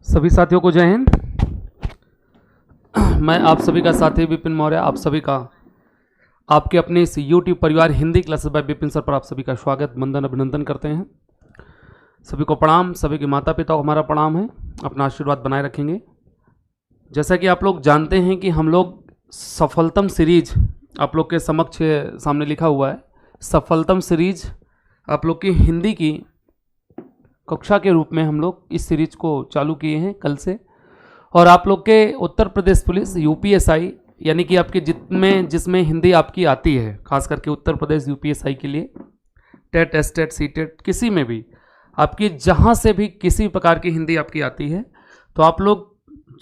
सभी साथियों को जय हिंद। मैं आप सभी का साथी विपिन मौर्य, आप सभी का आपके अपने इस YouTube परिवार Hindi classes bye Vipin sir पर आप सभी का स्वागत, वंदन, अभिनंदन करते हैं। सभी को प्रणाम, सभी के माता पिता को हमारा प्रणाम है, अपना आशीर्वाद बनाए रखेंगे। जैसा कि आप लोग जानते हैं कि हम लोग सफलतम सीरीज आप लोग के समक्ष सामने लिखा हुआ है, सफलतम सीरीज आप लोग की हिंदी की कक्षा के रूप में हम लोग इस सीरीज को चालू किए हैं कल से। और आप लोग के उत्तर प्रदेश पुलिस यूपीएसआई यानी कि आपके जिसमें हिंदी आपकी आती है, खास करके उत्तर प्रदेश यूपीएसआई के लिए टेट, एस्टेट, सीटेट, किसी में भी आपकी जहां से भी किसी प्रकार की हिंदी आपकी आती है तो आप लोग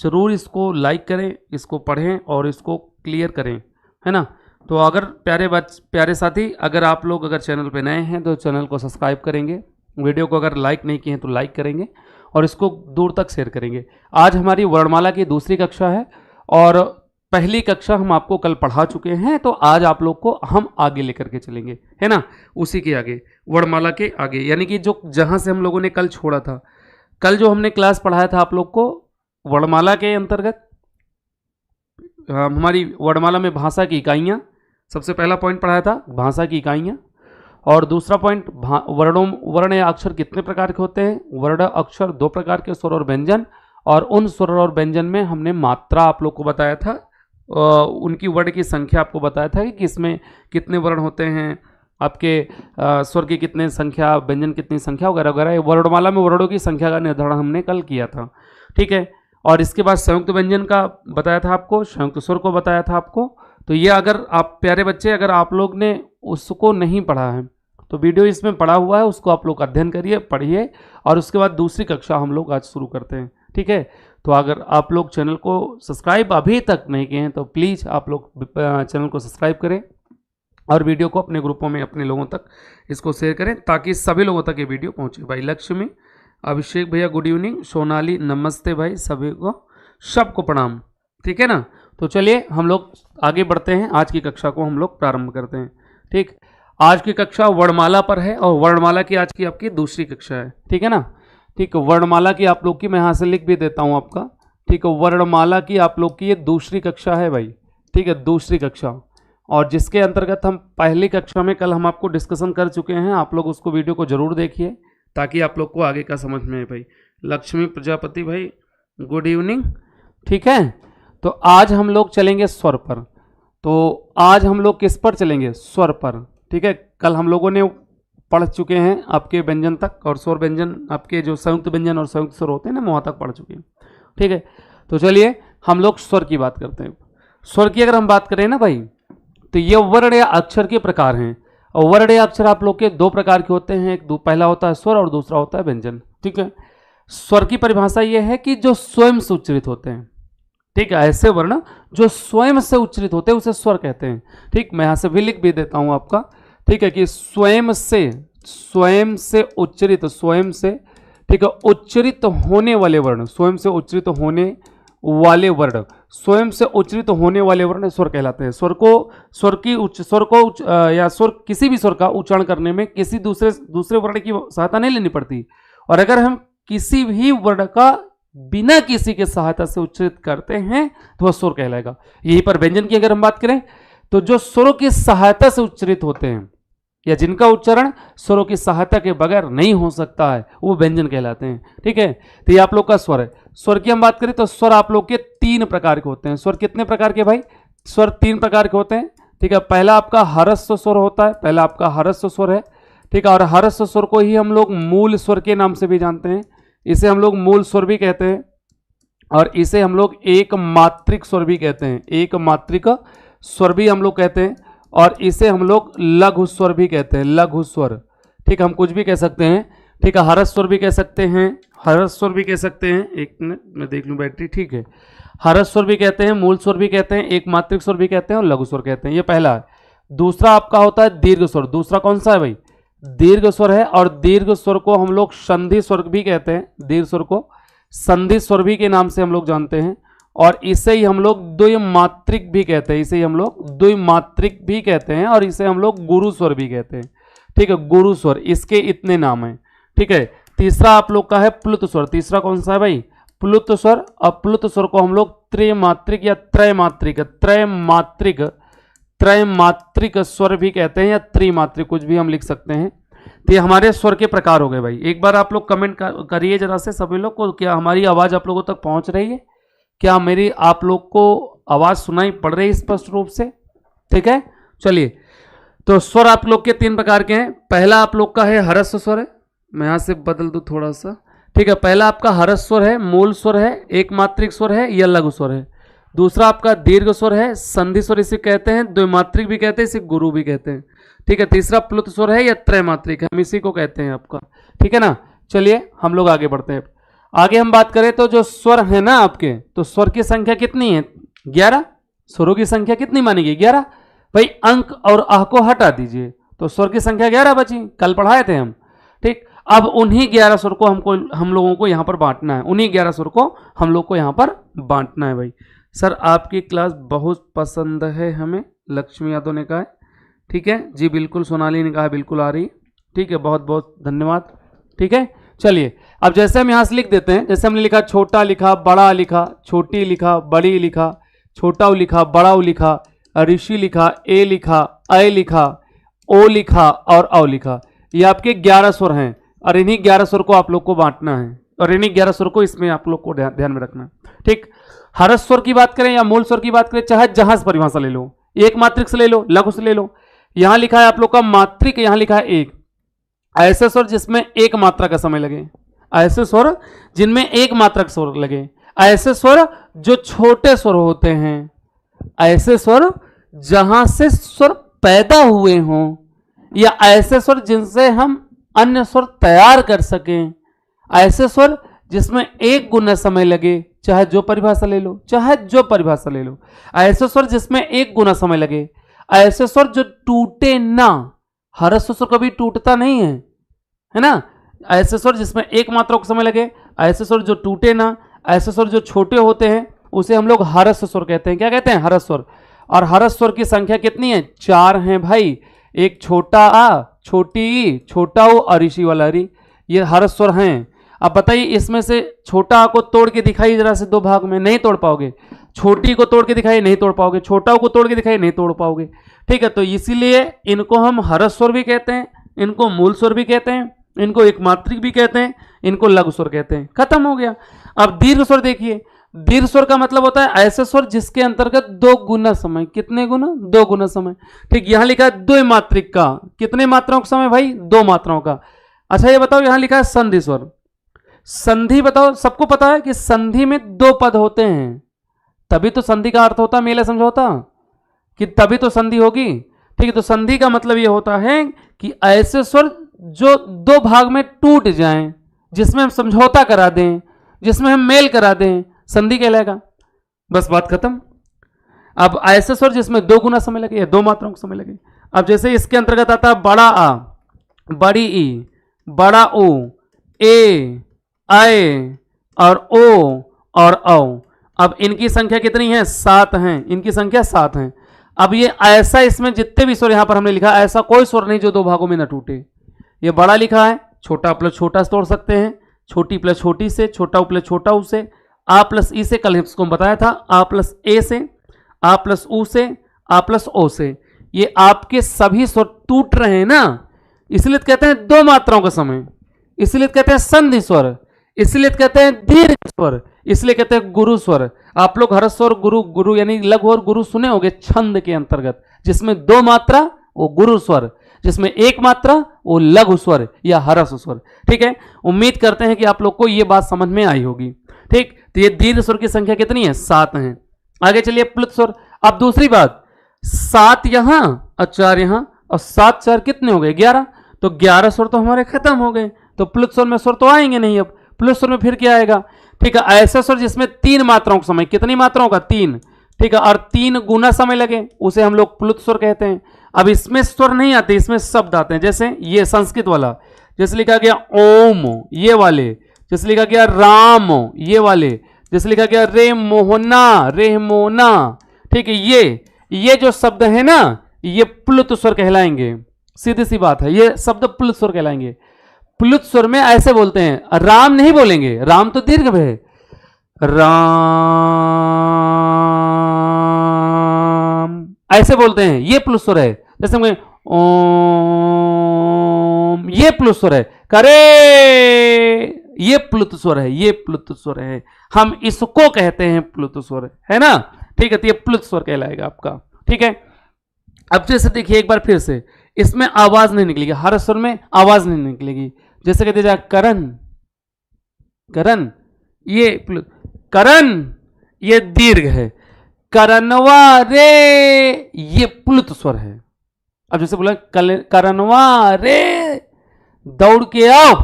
ज़रूर इसको लाइक करें, इसको पढ़ें और इसको क्लियर करें, है ना। तो अगर प्यारे साथी, अगर आप लोग अगर चैनल पे नए हैं तो चैनल को सब्सक्राइब करेंगे, वीडियो को अगर लाइक नहीं किए हैं तो लाइक करेंगे और इसको दूर तक शेयर करेंगे। आज हमारी वर्णमाला की दूसरी कक्षा है और पहली कक्षा हम आपको कल पढ़ा चुके हैं, तो आज आप लोग को हम आगे लेकर के चलेंगे, है ना, उसी के आगे, वर्णमाला के आगे, यानी कि जो जहां से हम लोगों ने कल छोड़ा था। कल जो हमने क्लास पढ़ाया था आप लोग को वर्णमाला के अंतर्गत, हमारी वर्णमाला में भाषा की इकाइयाँ, सबसे पहला पॉइंट पढ़ाया था भाषा की इकाइयाँ, और दूसरा पॉइंट वर्ण या अक्षर कितने प्रकार के होते हैं, वर्ण अक्षर दो प्रकार के, स्वर और व्यंजन, और उन स्वर और व्यंजन में हमने मात्रा आप लोग को बताया था, उनकी वर्ण की संख्या आपको बताया था कि किसमें कितने वर्ण होते हैं, आपके स्वर की कितने संख्या, व्यंजन कितनी संख्या वगैरह वगैरह। वर्णमाला में वर्णों की संख्या का निर्धारण हमने कल किया था, ठीक है। और इसके बाद संयुक्त व्यंजन का बताया था आपको, संयुक्त स्वर को बताया था आपको। तो ये अगर आप प्यारे बच्चे, अगर आप लोग ने उसको नहीं पढ़ा है तो वीडियो इसमें पढ़ा हुआ है, उसको आप लोग अध्ययन करिए, पढ़िए, और उसके बाद दूसरी कक्षा हम लोग आज शुरू करते हैं, ठीक है। तो अगर आप लोग चैनल को सब्सक्राइब अभी तक नहीं किए हैं तो प्लीज़ आप लोग चैनल को सब्सक्राइब करें और वीडियो को अपने ग्रुपों में अपने लोगों तक इसको शेयर करें ताकि सभी लोगों तक ये वीडियो पहुँचे। भाई लक्ष्मी, अभिषेक भैया गुड इवनिंग, सोनाली नमस्ते भाई, सभी को सबको प्रणाम, ठीक है ना। तो चलिए हम लोग आगे बढ़ते हैं, आज की कक्षा को हम लोग प्रारंभ करते हैं, ठीक। आज की कक्षा वर्णमाला पर है और वर्णमाला की आज की आपकी दूसरी कक्षा है, ठीक है ना। ठीक, वर्णमाला की आप लोग की मैं यहाँ से लिख भी देता हूँ आपका, ठीक है। वर्णमाला की आप लोग की ये दूसरी कक्षा है भाई, ठीक है, दूसरी कक्षा, और जिसके अंतर्गत हम पहली कक्षा में कल हम आपको डिस्कशन कर चुके हैं। आप लोग उसको वीडियो को जरूर देखिए ताकि आप लोग को आगे का समझ में आए। भाई लक्ष्मी प्रजापति भाई गुड इवनिंग, ठीक है। तो आज हम लोग चलेंगे स्वर पर, तो आज हम लोग किस पर चलेंगे, स्वर पर, ठीक है। कल हम लोगों ने पढ़ चुके हैं आपके व्यंजन तक, और स्वर व्यंजन आपके जो संयुक्त व्यंजन और संयुक्त स्वर होते हैं ना, वहाँ तक पढ़ चुके हैं, ठीक है। तो चलिए हम लोग स्वर की बात करते हैं। स्वर की अगर हम बात करें ना भाई, तो ये वर्ण या अक्षर के प्रकार हैं, और वर्ण या अक्षर आप लोग के दो प्रकार के होते हैं, एक पहला होता है स्वर और दूसरा होता है व्यंजन, ठीक है। स्वर की परिभाषा ये है कि जो स्वयं से उच्चरित होते हैं, ठीक है, ऐसे वर्ण जो स्वयं से उच्चरित होते हैं उसे स्वर कहते हैं, ठीक। मैं यहाँ से भी लिख भी देता हूँ आपका, ठीक है, कि स्वयं से उच्चरित, स्वयं से, ठीक है, उच्चरित होने वाले वर्ण, स्वयं से उच्चरित होने वाले वर्ण, स्वयं से उच्चरित होने वाले वर्ण स्वर कहलाते हैं। स्वर किसी भी स्वर का उच्चारण करने में किसी दूसरे वर्ण की सहायता नहीं लेनी पड़ती, और अगर हम किसी भी वर्ण का बिना किसी के सहायता से उच्चरित करते हैं तो वह स्वर कहलाएगा। यहीं पर व्यंजन की अगर हम बात करें तो जो स्वरों की सहायता से उच्चरित होते हैं या जिनका उच्चारण स्वरों की सहायता के बगैर नहीं हो सकता है वो व्यंजन कहलाते हैं, ठीक है। तो ये आप लोग का स्वर है। स्वर की हम बात करें तो स्वर आप लोग के तीन प्रकार के होते हैं। स्वर कितने प्रकार के भाई, स्वर तीन प्रकार के होते हैं, ठीक है। पहला आपका हरस्व स्वर होता है, पहला आपका हरस्व स्वर है, ठीक है। और हरस्व स्वर को ही हम लोग मूल स्वर के नाम से भी जानते हैं, इसे हम लोग मूल स्वर भी कहते हैं, और इसे हम लोग एक मात्रिक स्वर भी कहते हैं, एक मात्रिक स्वर भी हम लोग कहते हैं, और इसे हम लोग लघु स्वर भी कहते हैं, लघु स्वर, ठीक। हम कुछ भी कह सकते हैं, ठीक है। हरस्व स्वर भी कह सकते हैं, हरस्व स्वर भी कह सकते हैं, एक मिनट मैं देख लूँ बैटरी, ठीक है। हरस्व स्वर भी कहते हैं, मूल स्वर भी कहते हैं, एक मात्रिक स्वर भी कहते हैं और लघु स्वर कहते हैं। ये पहला है। दूसरा आपका होता है दीर्घ स्वर। दूसरा कौन सा है भाई, दीर्घ स्वर है, और दीर्घ स्वर को हम लोग संधि स्वर भी कहते हैं, दीर्घ स्वर को संधि स्वर भी के नाम से हम लोग जानते हैं, और इसे ही हम लोग द्विमात्रिक भी कहते हैं, इसे हम लोग द्विमात्रिक भी कहते हैं, और इसे हम लोग गुरु स्वर भी कहते हैं, ठीक है, गुरु स्वर, इसके इतने नाम हैं, ठीक है। तीसरा आप लोग का है प्लुत स्वर। तीसरा कौन सा है भाई, प्लुत स्वर, और प्लुत स्वर को हम लोग त्रिमात्रिक या त्रैमात्रिक स्वर भी कहते हैं, या त्रिमात्रिक, कुछ भी हम लिख सकते हैं। तो ये हमारे स्वर के प्रकार हो गए भाई। एक बार आप लोग कमेंट करिए जरा से सभी लोग को, क्या हमारी आवाज़ आप लोगों तक पहुंच रही है? क्या मेरी आप लोग को आवाज़ सुनाई पड़ रही है स्पष्ट रूप से? ठीक है, चलिए। तो स्वर आप लोग के 3 प्रकार के हैं। पहला आप लोग का है हरस्व स्वर है, मैं यहाँ से बदल दूँ थोड़ा सा, ठीक है। पहला आपका हरस्व स्वर है, मूल स्वर है, एक मात्रिक स्वर है या लघु स्वर है। दूसरा आपका दीर्घ स्वर है, संधि स्वर इसे कहते हैं, द्विमात्रिक भी कहते हैं, इसे गुरु भी कहते हैं, ठीक है। तीसरा प्लुत स्वर है या त्रैमात्रिक है, हम इसी को कहते हैं आपका, ठीक है ना। चलिए हम लोग आगे बढ़ते हैं। आगे हम बात करें तो जो स्वर है ना आपके, तो स्वर की संख्या कितनी है? 11। स्वरों की संख्या कितनी मानेगी? 11। भाई अंक और अह को हटा दीजिए तो स्वर की संख्या 11 बची, कल पढ़ाए थे हम, ठीक। अब उन्हीं 11 स्वर को हम लोगों को यहाँ पर बांटना है, उन्हीं 11 स्वर को हम लोग को यहाँ पर बांटना है भाई। सर आपकी क्लास बहुत पसंद है हमें, लक्ष्मी यादव ने कहा है, ठीक है जी, बिल्कुल। सोनाली ने कहा बिल्कुल आ रही, ठीक है, बहुत बहुत धन्यवाद, ठीक है। चलिए अब जैसे हम यहाँ से लिख देते हैं, जैसे हमने लिखा छोटा लिखा, बड़ा लिखा, छोटी लिखा, बड़ी लिखा, छोटा उ लिखा, बड़ा उ लिखा, ऋषि लिखा, ए लिखा, अ लिखा, ओ लिखा और औ लिखा। ये आपके 11 स्वर हैं और इन्हीं 11 स्वर को आप लोग को बांटना है और इन्हीं 11 स्वर को इसमें आप लोग को ध्यान में रखना है, ठीक। हरस्व स्वर की बात करें या मूल स्वर की बात करें, चाहे जहां से परिभाषा ले लो, एक मात्रिक से ले लो, लघु से ले लो। यहां लिखा है आप लोग का मात्रिक, यहां लिखा है एक। ऐसे स्वर जिसमें एक मात्रा का समय लगे, ऐसे स्वर जिनमें एक मात्रा का स्वर लगे, ऐसे स्वर जो छोटे स्वर होते हैं, ऐसे स्वर जहां से स्वर पैदा हुए हों, या ऐसे स्वर जिनसे हम अन्य स्वर तैयार कर सकें, ऐसे स्वर जिसमें एक गुना समय लगे, चाहे जो परिभाषा ले लो, चाहे जो परिभाषा ले लो, ऐसे स्वर जिसमें एक गुना समय लगे, ऐसे स्वर जो टूटे ना, हरस्व स्वर कभी टूटता नहीं है ना। ऐसे स्वर जिसमें एक मात्रा को समय लगे, ऐसे स्वर जो टूटे ना, ऐसे स्वर जो छोटे होते हैं, उसे हम लोग हरस्व स्वर कहते हैं। क्या कहते हैं? हरस्व स्वर। और हरस्व स्वर की संख्या कितनी है? 4 हैं भाई। एक छोटा आ, छोटी ई, छोटा उ और ऋषि वाला री, ये हरस्व स्वर हैं। अब बताइए इसमें से छोटा आ को तोड़ के दिखाइए जरा से 2 भाग में, नहीं तोड़ पाओगे। छोटी को तोड़ के दिखाइए, नहीं तोड़ पाओगे। छोटा को तोड़ के दिखाइए, नहीं तोड़ पाओगे, ठीक है। तो इसीलिए इनको हम हरस्व स्वर भी कहते हैं, इनको मूल स्वर भी कहते हैं, इनको एक मात्रिक भी कहते हैं, इनको लघु स्वर कहते हैं। खत्म हो गया। अब दीर्घ स्वर देखिए, दीर्घ स्वर का मतलब होता है ऐसे स्वर जिसके अंतर्गत 2 गुना समय। कितने गुना? 2 गुना समय, ठीक। यहां लिखा है द्विमात्रिक का, कितने मात्राओं का समय भाई? 2 मात्राओं का। अच्छा ये बताओ, यहां लिखा है संधि स्वर। संधि बताओ, सबको पता है कि संधि में 2 पद होते हैं, तभी तो संधि का अर्थ होता है मेले समझौता, कि तभी तो संधि होगी, ठीक है। तो संधि का मतलब ये होता है कि ऐसे स्वर जो 2 भाग में टूट जाएं, जिसमें हम समझौता करा दें, जिसमें हम मेल करा दें, संधि कहलाएगा। बस बात खत्म। अब ऐसे स्वर जिसमें 2 गुना समय लगे या 2 मात्राओं का समय लगे। अब जैसे इसके अंतर्गत आता है बड़ा आ, बड़ी ई, बड़ा उ, ए, आए और ओ और औ। अब इनकी संख्या कितनी है? 7 हैं। इनकी संख्या 7 है। अब ये ऐसा, इसमें जितने भी स्वर यहां पर हमने लिखा, ऐसा कोई स्वर नहीं जो 2 भागों में न टूटे। ये बड़ा लिखा है, छोटा प्लस छोटा से तोड़ सकते हैं, छोटी प्लस छोटी से, छोटा उ प्लस छोटा उ से, आ प्लस ई से, कल इसको बताया था, आ प्लस ए से, आ प्लस उ से, आ प्लस ओ से। ये आपके सभी स्वर टूट रहे हैं ना, इसलिए कहते हैं 2 मात्राओं का समय, इसलिए कहते हैं संधि स्वर, इसलिए कहते हैं दीर्घ स्वर, इसलिए कहते हैं गुरु स्वर। आप लोग हरस्व स्वर, गुरु, गुरु यानी लघु और गुरु सुने होंगे छंद के अंतर्गत, जिसमें 2 मात्रा वो गुरु स्वर, जिसमें 1 मात्रा वो लघु स्वर या हरस्व स्वर, ठीक है। उम्मीद करते हैं कि आप लोग को ये बात समझ में आई होगी, ठीक। तो ये दीर्घ स्वर की संख्या कितनी है? 7 है। आगे चलिए प्लुत स्वर। अब दूसरी बात, 7 यहां और 4 यहां, और 7 4 कितने हो गए? 11। तो 11 स्वर तो हमारे खत्म हो गए, तो प्लुत स्वर में स्वर तो आएंगे नहीं। अब प्लुत स्वर में फिर क्या आएगा? ठीक है, ऐसा स्वर जिसमें 3 मात्राओं का समय, कितनी मात्राओं का? 3, ठीक है, और 3 गुना समय लगे, उसे हम लोग प्लुत स्वर कहते हैं। अब इसमें स्वर नहीं आते, इसमें शब्द आते हैं। जैसे ये संस्कृत वाला, जैसे लिखा गया ओम, ये वाले, जैसे लिखा गया राम, ये वाले, जैसे लिखा गया रे मोहना, रे मोना, ठीक है। ये जो शब्द है ना, ये प्लुत स्वर कहलाएंगे। सीधी सी बात है, ये शब्द प्लुत स्वर कहलाएंगे। प्लुत स्वर में ऐसे बोलते हैं, राम नहीं बोलेंगे, राम तो दीर्घ है, राम, ऐसे बोलते हैं, ये प्लुत स्वर है। जैसे हम ओम, ये प्लुत स्वर है। करे, ये प्लुत स्वर है, ये प्लुत स्वर है, हम इसको कहते हैं प्लुत स्वर, है ना। ठीक है, तो ये प्लुत स्वर कहलाएगा आपका। ठीक है, अब जैसे देखिए एक बार फिर से, इसमें आवाज नहीं निकलेगी, हर स्वर में आवाज नहीं निकलेगी। जैसे कहते जाए करन, करन, ये करन, ये दीर्घ है। करनवा रे, ये प्लुत स्वर है। अब जैसे बोला करनवा रे, दौड़ के आओ,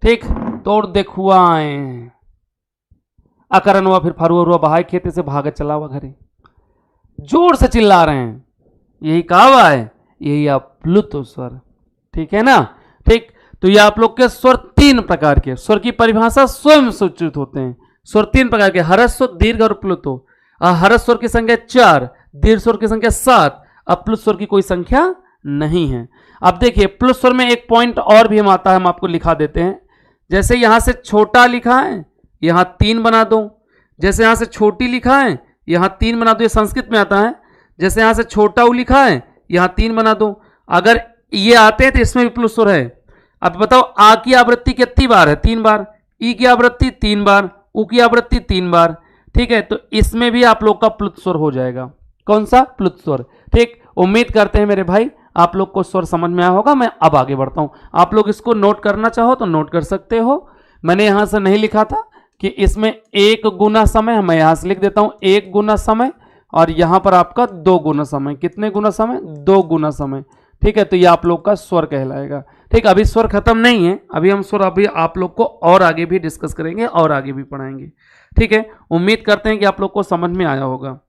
ठीक, दौड़ देखुआए। अकरनवा फिर फरुआ बहाय खेते से भागत चला हुआ घरे, जोर से चिल्ला रहे हैं, यही कहावा है, यही आप प्लुत स्वर। ठीक है ना। ठीक, तो ये आप लोग के स्वर तीन प्रकार के, स्वर की परिभाषा स्वयं सूचित होते हैं। स्वर तीन प्रकार के, हरस्व, दीर्घ और प्लुतो। हरस्व स्वर की संख्या 4, दीर्घ स्वर की संख्या 7, अब प्लुत स्वर की कोई संख्या नहीं है। अब देखिए प्लुत स्वर में एक पॉइंट और भी हम आता है, हम आपको लिखा देते हैं। जैसे यहां से छोटा लिखा है, यहां 3 बना दो। जैसे यहां से छोटी लिखा है, यहां 3 बना दो, ये संस्कृत में आता है। जैसे यहां से छोटा उ लिखा है, यहां 3 बना दो। अगर ये आते हैं तो इसमें भी प्लुत स्वर है। अब बताओ आ की आवृत्ति कितनी बार है? 3 बार। ई की आवृत्ति 3 बार, उ की आवृत्ति 3 बार। ठीक है, तो इसमें भी आप लोग का प्लुत स्वर हो जाएगा। कौन सा? प्लुत स्वर। ठीक, उम्मीद करते हैं मेरे भाई आप लोग को स्वर समझ में आया होगा। मैं अब आगे बढ़ता हूं, आप लोग इसको नोट करना चाहो तो नोट कर सकते हो। मैंने यहां से नहीं लिखा था कि इसमें 1 गुना समय, मैं यहां से लिख देता हूं 1 गुना समय, और यहां पर आपका 2 गुना समय। कितने गुना समय? 2 गुना समय। ठीक है, तो ये आप लोग का स्वर कहलाएगा। ठीक, अभी स्वर खत्म नहीं है, अभी हम स्वर अभी आप लोग को और आगे भी डिस्कस करेंगे और आगे भी पढ़ाएंगे। ठीक है, उम्मीद करते हैं कि आप लोग को समझ में आया होगा।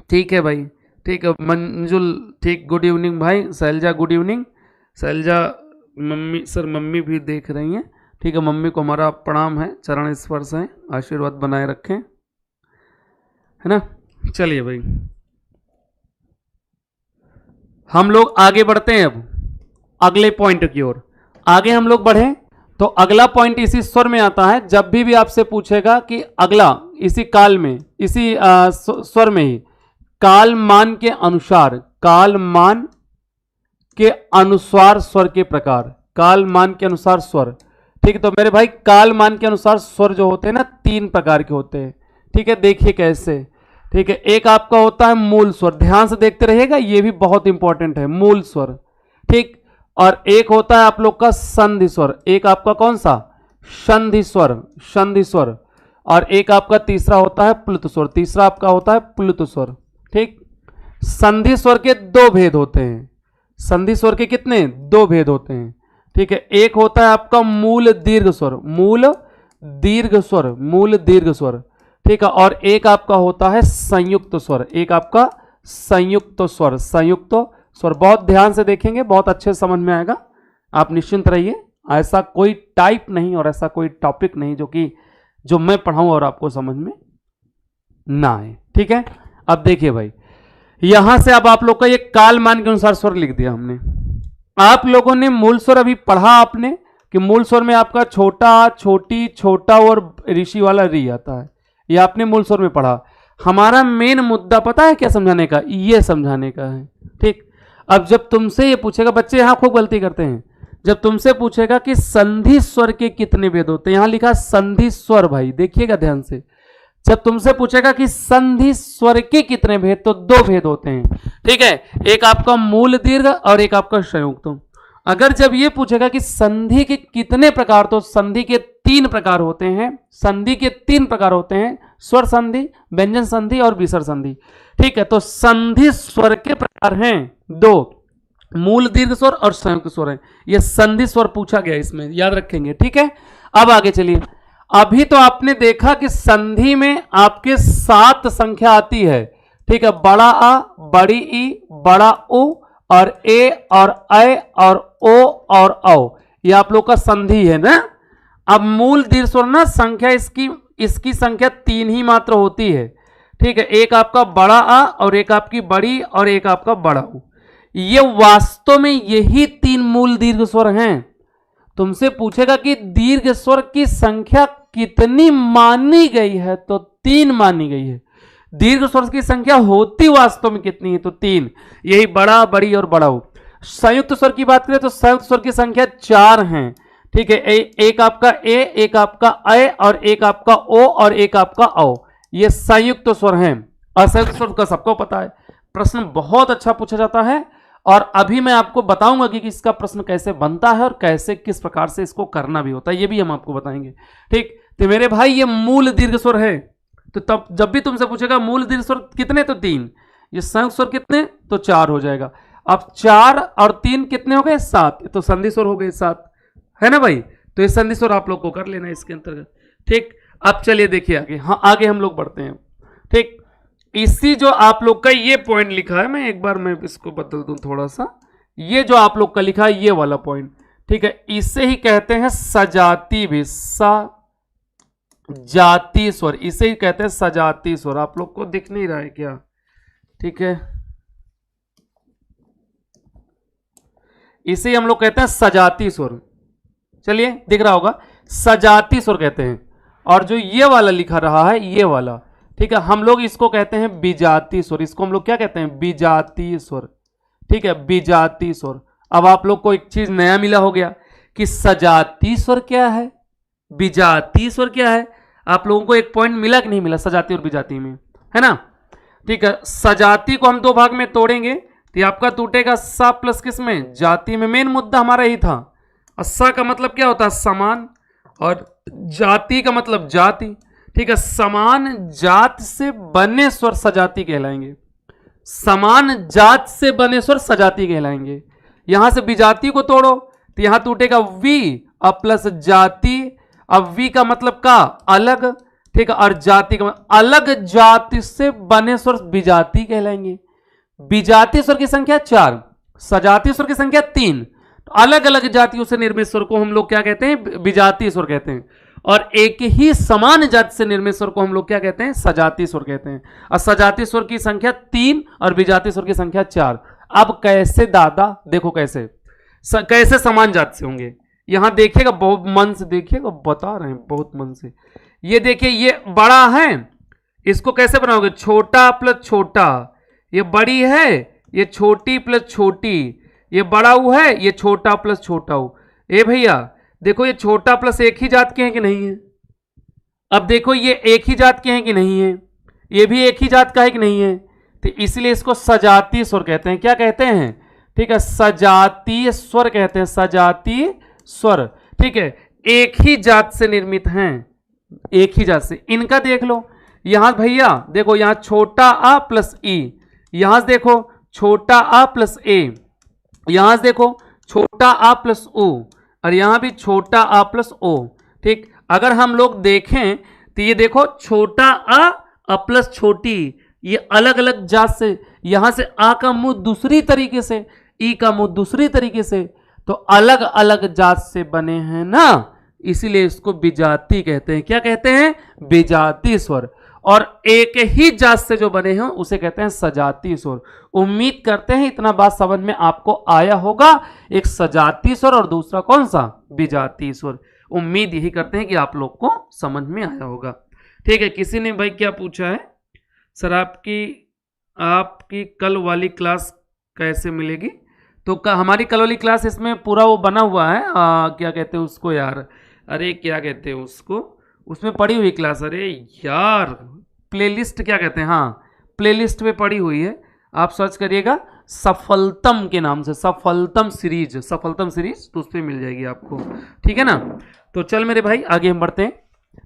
ठीक है भाई, ठीक है मंजुल, ठीक, गुड इवनिंग भाई। Shailaja good evening. Shailaja mummy, sir mummy भी देख रही हैं। ठीक है, मम्मी को हमारा प्रणाम है, चरण स्पर्श है, आशीर्वाद बनाए रखें, है ना। चलिए भाई हम लोग आगे बढ़ते हैं अब अगले पॉइंट की ओर। आगे हम लोग बढ़े तो अगला पॉइंट इसी स्वर में आता है। जब भी आपसे पूछेगा कि अगला इसी काल में, इसी स्वर में ही, काल मान के अनुसार, काल मान के अनुसार स्वर के प्रकार, काल मान के अनुसार स्वर। ठीक है, तो मेरे भाई काल मान के अनुसार स्वर जो होते हैं ना 3 प्रकार के होते हैं। ठीक है, देखिए कैसे। ठीक है, एक आपका होता है मूल स्वर, ध्यान से देखते रहिएगा, ये भी बहुत इंपॉर्टेंट है, मूल स्वर। ठीक, और एक होता है आप लोग का संधि स्वर। एक आपका कौन सा? संधि स्वर, संधि स्वर। और एक आपका तीसरा होता है प्लुत स्वर, तीसरा आपका होता है प्लुत स्वर। ठीक, संधि स्वर के 2 भेद होते हैं। संधि स्वर के कितने? 2 भेद होते हैं। ठीक है, एक होता है आपका मूल दीर्घ स्वर, मूल दीर्घ स्वर, मूल दीर्घ स्वर। ठीक है, और एक आपका होता है संयुक्त स्वर, एक आपका संयुक्त स्वर, संयुक्त स्वर। बहुत ध्यान से देखेंगे, बहुत अच्छे समझ में आएगा, आप निश्चिंत रहिए। ऐसा कोई टाइप नहीं और ऐसा कोई टॉपिक नहीं जो मैं पढ़ाऊं और आपको समझ में ना आए। ठीक है, अब देखिए भाई, यहां से अब आप लोग का ये काल मान के अनुसार स्वर लिख दिया हमने। आप लोगों ने मूल स्वर अभी पढ़ा आपने कि मूल स्वर में आपका छोटा, छोटी, छोटा और ऋषि वाला री आता है, ये आपने मूल स्वर में पढ़ा। हमारा मेन मुद्दा पता है क्या समझाने का? ये समझाने का है। ठीक, अब जब तुमसे ये पूछेगा, बच्चे यहां खूब गलती करते हैं, जब तुमसे पूछेगा कि संधि स्वर के कितने भेद होते हैं, यहां लिखा संधि स्वर, भाई देखिएगा ध्यान से। जब तुमसे पूछेगा कि संधि स्वर के कितने भेद, तो 2 भेद होते हैं। ठीक है, एक आपका मूल दीर्घ और एक आपका संयुक्त। अगर जब ये पूछेगा कि संधि के कितने प्रकार, तो संधि के 3 प्रकार होते हैं। संधि के 3 प्रकार होते हैं, स्वर संधि, व्यंजन संधि और विसर्ग संधि। ठीक है, तो संधि स्वर के प्रकार हैं 2, मूल दीर्घ स्वर और संयुक्त स्वर है। ये संधि स्वर पूछा गया, इसमें याद रखेंगे। ठीक है, अब आगे चलिए। अभी तो आपने देखा कि संधि में आपके 7 संख्या आती है। ठीक है, बड़ा आ, बड़ी ई, बड़ा उ और ए और ऐ और ओ और औ, ये आप लोग का संधि है ना। अब मूल दीर्घ स्वर ना संख्या इसकी संख्या 3 ही मात्र होती है। ठीक है, एक आपका बड़ा आ और एक आपकी बड़ी और एक आपका बड़ा उ, ये वास्तव में यही 3 मूल दीर्घ स्वर हैं। तुमसे पूछेगा कि दीर्घ स्वर की संख्या कितनी मानी गई है, तो 3 मानी गई है। दीर्घ स्वर की संख्या होती वास्तव में कितनी है, तो 3। यही बड़ा, बड़ी और बड़ा हो। संयुक्त स्वर की बात करें तो संयुक्त स्वर की संख्या 4 है। ठीक है, एक आपका ए, एक आपका अ और एक आपका ओ और एक आपका औ, ये संयुक्त स्वर हैं। असंयुक्त स्वर का सबको पता है। प्रश्न बहुत अच्छा पूछा जाता है और अभी मैं आपको बताऊंगा कि इसका प्रश्न कैसे बनता है और कैसे किस प्रकार से इसको करना भी होता है, ये भी हम आपको बताएंगे। ठीक, तो मेरे भाई ये मूल दीर्घ स्वर है। तो तब जब भी तुमसे पूछेगा मूल दीर्घ स्वर कितने, तो 3। ये संयुक्त स्वर कितने, तो 4 हो जाएगा। अब 4 और 3 कितने हो गए, 7। तो संधि स्वर हो गए 7, है ना भाई। तो ये संधि स्वर आप लोग को कर लेना इसके अंतर्गत। ठीक, अब चलिए देखिए आगे। हाँ, आगे हम लोग बढ़ते हैं। ठीक, इसी जो आप लोग का ये पॉइंट लिखा है, मैं एक बार मैं इसको बदल दूं थोड़ा सा। ये जो आप लोग का लिखा है ये वाला पॉइंट, ठीक है, इसे ही कहते हैं सजाती भी, सजाती स्वर, इसे ही कहते हैं सजाती स्वर। आप लोग को दिख नहीं रहा है क्या? ठीक है, इसे हम लोग कहते हैं सजाती स्वर। चलिए, दिख रहा होगा, सजाती स्वर कहते हैं। और जो ये वाला लिखा रहा है, ये वाला, ठीक है, हम लोग इसको कहते हैं विजाती स्वर। इसको हम लोग क्या कहते हैं, विजाती स्वर। ठीक है, विजाती स्वर। अब आप लोग को एक चीज नया मिला हो गया कि सजाती स्वर क्या है, विजाती स्वर क्या है। आप लोगों को एक पॉइंट मिला कि नहीं मिला सजाती और विजाती में, है ना। ठीक है, सजाती को हम 2 भाग में तोड़ेंगे तो ये आपका टूटेगा सा प्लस किसमें, जाति में। मेन मुद्दा हमारा यही था। सा का मतलब क्या होता है, समान, और जाति का मतलब जाति। ठीक है, समान जात से बने स्वर सजाती कहलाएंगे। समान जात से बने स्वर सजाती कहलाएंगे। यहां से विजाति को तोड़ो तो यहां टूटेगा वी और प्लस जाति। अब वी का मतलब का अलग, ठीक है, और जाति का मतलब अलग जाति से बने स्वर विजाति कहलाएंगे। विजाति स्वर की संख्या 4, सजाती स्वर की संख्या 3। अलग अलग जातियों से निर्मित स्वर को हम लोग क्या कहते हैं, विजाती स्वर कहते हैं। और एक ही समान जाति से निर्मित स्वर को हम लोग क्या कहते हैं, सजाती स्वर कहते हैं। और सजाती स्वर की संख्या 3 और विजाती स्वर की संख्या 4। अब कैसे दादा, देखो कैसे कैसे समान जाति से होंगे। यहां देखिएगा, बहुत मन से देखिएगा, बता रहे हैं बहुत मन से। ये देखिए, ये बड़ा है, इसको कैसे बनाओगे, छोटा प्लस छोटा। ये बड़ी है, ये छोटी प्लस छोटी। ये बड़ा ऊ है, ये छोटा प्लस छोटा ऊ। ए भैया देखो, ये छोटा प्लस एक ही जात के हैं कि नहीं है। अब देखो, ये एक ही जात के हैं कि नहीं है, ये भी एक ही जात का है कि नहीं है। तो इसलिए इसको सजाती स्वर कहते हैं। क्या कहते हैं, ठीक है, सजातीय स्वर कहते हैं, सजातीय स्वर। ठीक है, एक ही जात से निर्मित हैं, एक ही जात से। इनका देख लो, यहां भैया देखो, यहां छोटा आ प्लस ई, यहां से देखो छोटा आ प्लस ए, यहां से देखो छोटा आ प्लस ओ, और यहां भी छोटा आ प्लस ओ। ठीक, अगर हम लोग देखें तो ये देखो छोटा आ प्लस छोटी, ये अलग अलग जात से। यहां से आ का मुंह दूसरी तरीके से, ई का मुंह दूसरी तरीके से, तो अलग अलग जात से बने हैं ना, इसीलिए इसको विजाती कहते हैं। क्या कहते हैं, विजाती स्वर। और एक ही जात से जो बने हैं उसे कहते हैं सजाती स्वर। उम्मीद करते हैं इतना बात समझ में आपको आया होगा। एक सजाती स्वर और दूसरा कौन सा, विजाती स्वर। उम्मीद यही करते हैं कि आप लोग को समझ में आया होगा। ठीक है, किसी ने भाई क्या पूछा है, सर आपकी कल वाली क्लास कैसे मिलेगी। तो हमारी कल वाली क्लास, इसमें पूरा वो बना हुआ है, क्या कहते हैं उसको यार, अरे क्या कहते हैं उसको, उसमें पड़ी हुई क्लास, अरे यार प्लेलिस्ट क्या कहते हैं, हाँ प्लेलिस्ट में पड़ी हुई है। आप सर्च करिएगा सफलतम के नाम से, सफलतम सीरीज, सफलतम सीरीज, तो उस पर मिल जाएगी आपको। ठीक है ना। तो चल मेरे भाई आगे हम बढ़ते हैं।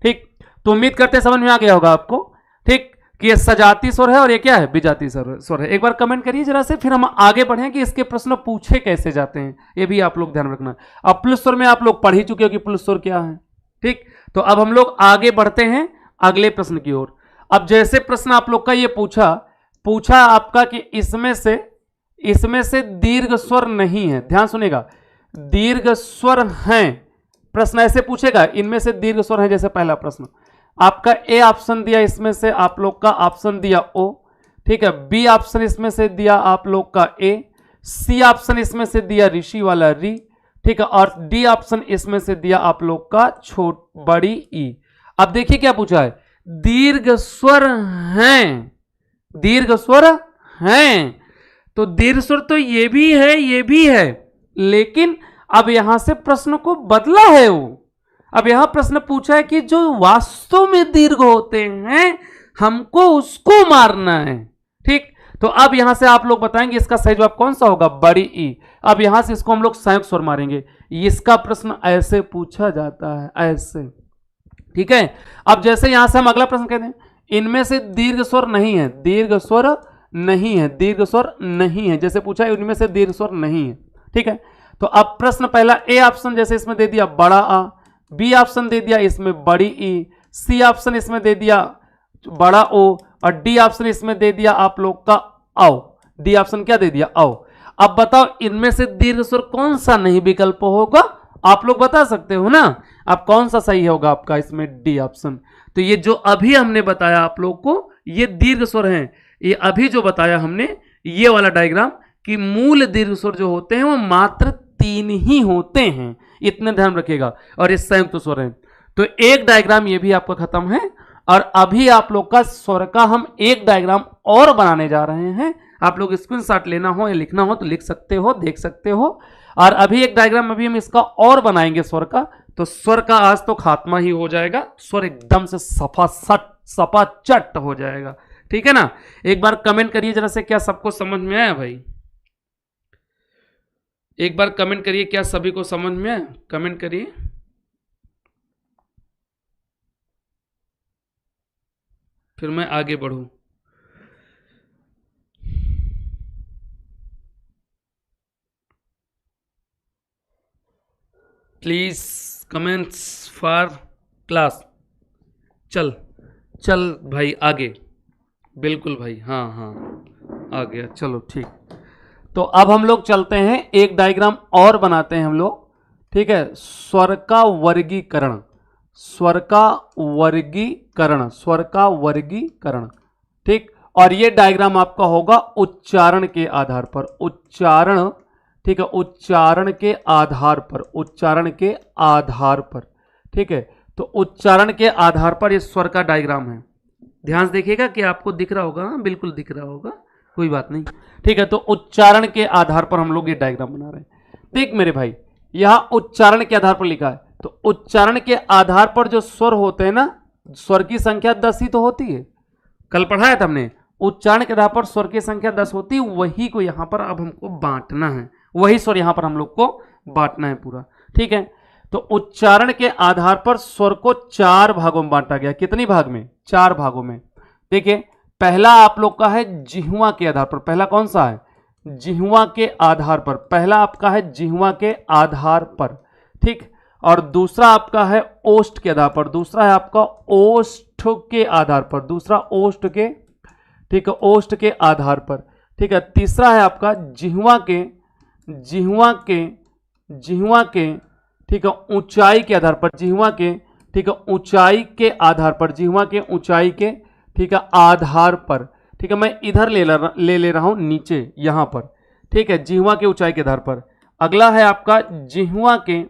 ठीक, तो उम्मीद करते हैं समझ में आ गया होगा आपको। ठीक, कि ये सजाती स्वर है और ये क्या है, विजाती स्वर है। एक बार कमेंट करिए जरा से, फिर हम आगे बढ़ें कि इसके प्रश्न पूछे कैसे जाते हैं, ये भी आप लोग ध्यान रखना। अब प्लस स्वर में आप लोग पढ़ ही चुके हो कि प्लस स्वर क्या है। ठीक, तो अब हम लोग आगे बढ़ते हैं अगले प्रश्न की ओर। अब जैसे प्रश्न आप लोग का ये पूछा आपका कि इसमें से दीर्घ स्वर नहीं है। ध्यान सुनेगा, दीर्घ स्वर हैं, प्रश्न ऐसे पूछेगा, इनमें से दीर्घ स्वर है। जैसे पहला प्रश्न आपका ए ऑप्शन दिया, इसमें से आप लोग का ऑप्शन दिया ओ। ठीक है, बी ऑप्शन इसमें से दिया आप लोग का ए, सी ऑप्शन इसमें से दिया ऋषि वाला री। ठीक है, और डी ऑप्शन इसमें से दिया आप लोग का बड़ी ई। अब देखिए क्या पूछा है, दीर्घ स्वर हैं, दीर्घ स्वर हैं, तो दीर्घ स्वर तो ये भी है ये भी है, लेकिन अब यहां से प्रश्न को बदला है वो। अब यहां प्रश्न पूछा है कि जो वास्तव में दीर्घ होते हैं हमको उसको मारना है। ठीक, तो अब यहां से आप लोग बताएंगे इसका सही जवाब कौन सा होगा, बड़ी ई। अब यहां से इसको हम लोग संयुक्त स्वर मारेंगे। इसका प्रश्न ऐसे पूछा जाता है, ऐसे। ठीक है, अब जैसे यहां से हम अगला प्रश्न कहते हैं, इनमें से दीर्घ स्वर नहीं है, दीर्घ स्वर नहीं है, दीर्घ स्वर नहीं है, जैसे पूछा है इनमें से दीर्घ स्वर नहीं है। ठीक है, तो अब प्रश्न पहला ए ऑप्शन जैसे इसमें दे दिया बड़ा आ, बी ऑप्शन दे दिया इसमें बड़ी ई, सी ऑप्शन इसमें दे दिया बड़ा ओ, और डी ऑप्शन इसमें दे दिया आप लोग का आओ। डी ऑप्शन क्या दे दिया, आओ। अब बताओ इनमें से दीर्घ स्वर कौन सा नहीं विकल्प होगा, आप लोग बता सकते हो ना। अब कौन सा सही होगा आपका इसमें, डी ऑप्शन। तो ये जो अभी हमने बताया आप लोग को, ये दीर्घ स्वर हैं। ये अभी जो बताया हमने ये वाला डायग्राम कि मूल दीर्घ स्वर जो होते हैं वो मात्र 3 ही होते हैं, इतना ध्यान रखिएगा, और ये संयुक्त स्वर हैं। तो एक डायग्राम ये भी आपका खत्म है, और अभी आप लोग का स्वर का हम एक डायग्राम और बनाने जा रहे हैं। आप लोग स्क्रीनशॉट लेना हो या लिखना हो तो लिख सकते हो, देख सकते हो। और अभी एक डायग्राम अभी हम इसका और बनाएंगे स्वर का, तो स्वर का आज तो खात्मा ही हो जाएगा, स्वर एकदम से सपाचट हो जाएगा। ठीक है ना, एक बार कमेंट करिए जरा से, क्या सबको समझ में आया भाई? एक बार कमेंट करिए, क्या सभी को समझ में आया? कमेंट करिए। फिर मैं आगे बढ़ूं। Please comments for class. चल चल भाई आगे, बिल्कुल भाई, हाँ हाँ आ गया, चलो ठीक। तो अब हम लोग चलते हैं, एक डायग्राम और बनाते हैं हम लोग। ठीक है, स्वर का वर्गीकरण, स्वर का वर्गीकरण, स्वर का वर्गीकरण। ठीक, और ये डायग्राम आपका होगा उच्चारण के आधार पर, उच्चारण। ठीक है, उच्चारण के आधार पर, उच्चारण के आधार पर। ठीक है, तो उच्चारण के आधार पर ये स्वर का डायग्राम है। ध्यान से देखिएगा कि आपको दिख रहा होगा, बिल्कुल दिख रहा होगा, कोई बात नहीं। ठीक है, तो उच्चारण के आधार पर हम लोग ये डायग्राम बना रहे हैं। देख मेरे भाई, यहां उच्चारण के आधार पर लिखा है, तो उच्चारण के आधार पर जो स्वर होते हैं ना, स्वर की संख्या 10 ही तो होती है, कल पढ़ाया था हमने। उच्चारण के आधार पर स्वर की संख्या 10 होती है, वही को यहां पर अब हमको बांटना है, वही स्वर यहां पर हम लोग को बांटना है पूरा। ठीक है, तो उच्चारण के आधार पर स्वर को 4 भागों में बांटा गया। कितनी भाग में, 4 भागों में। देखिए, पहला आप लोग का है जिह्वा के आधार पर, पहला कौन सा है, जिह्वा के आधार पर, पहला आपका है जिह्वा के आधार पर। ठीक, और दूसरा आपका है ओष्ठ के आधार पर, दूसरा है आपका ओष्ठ के आधार पर, दूसरा ओष्ठ के, ठीक है, ओष्ठ के आधार पर। ठीक है, तीसरा है आपका जिह्वा के, जिह्वा के, जिह्वा के, ठीक है, ऊंचाई के आधार पर, जिह्वा के, ठीक है, ऊंचाई के आधार पर, जिह्वा के ऊंचाई के, ठीक है, आधार पर। ठीक है, मैं इधर ले रहा हूं नीचे यहां पर। ठीक है, जिह्वा के ऊंचाई के आधार पर। अगला है आपका जिह्वा के,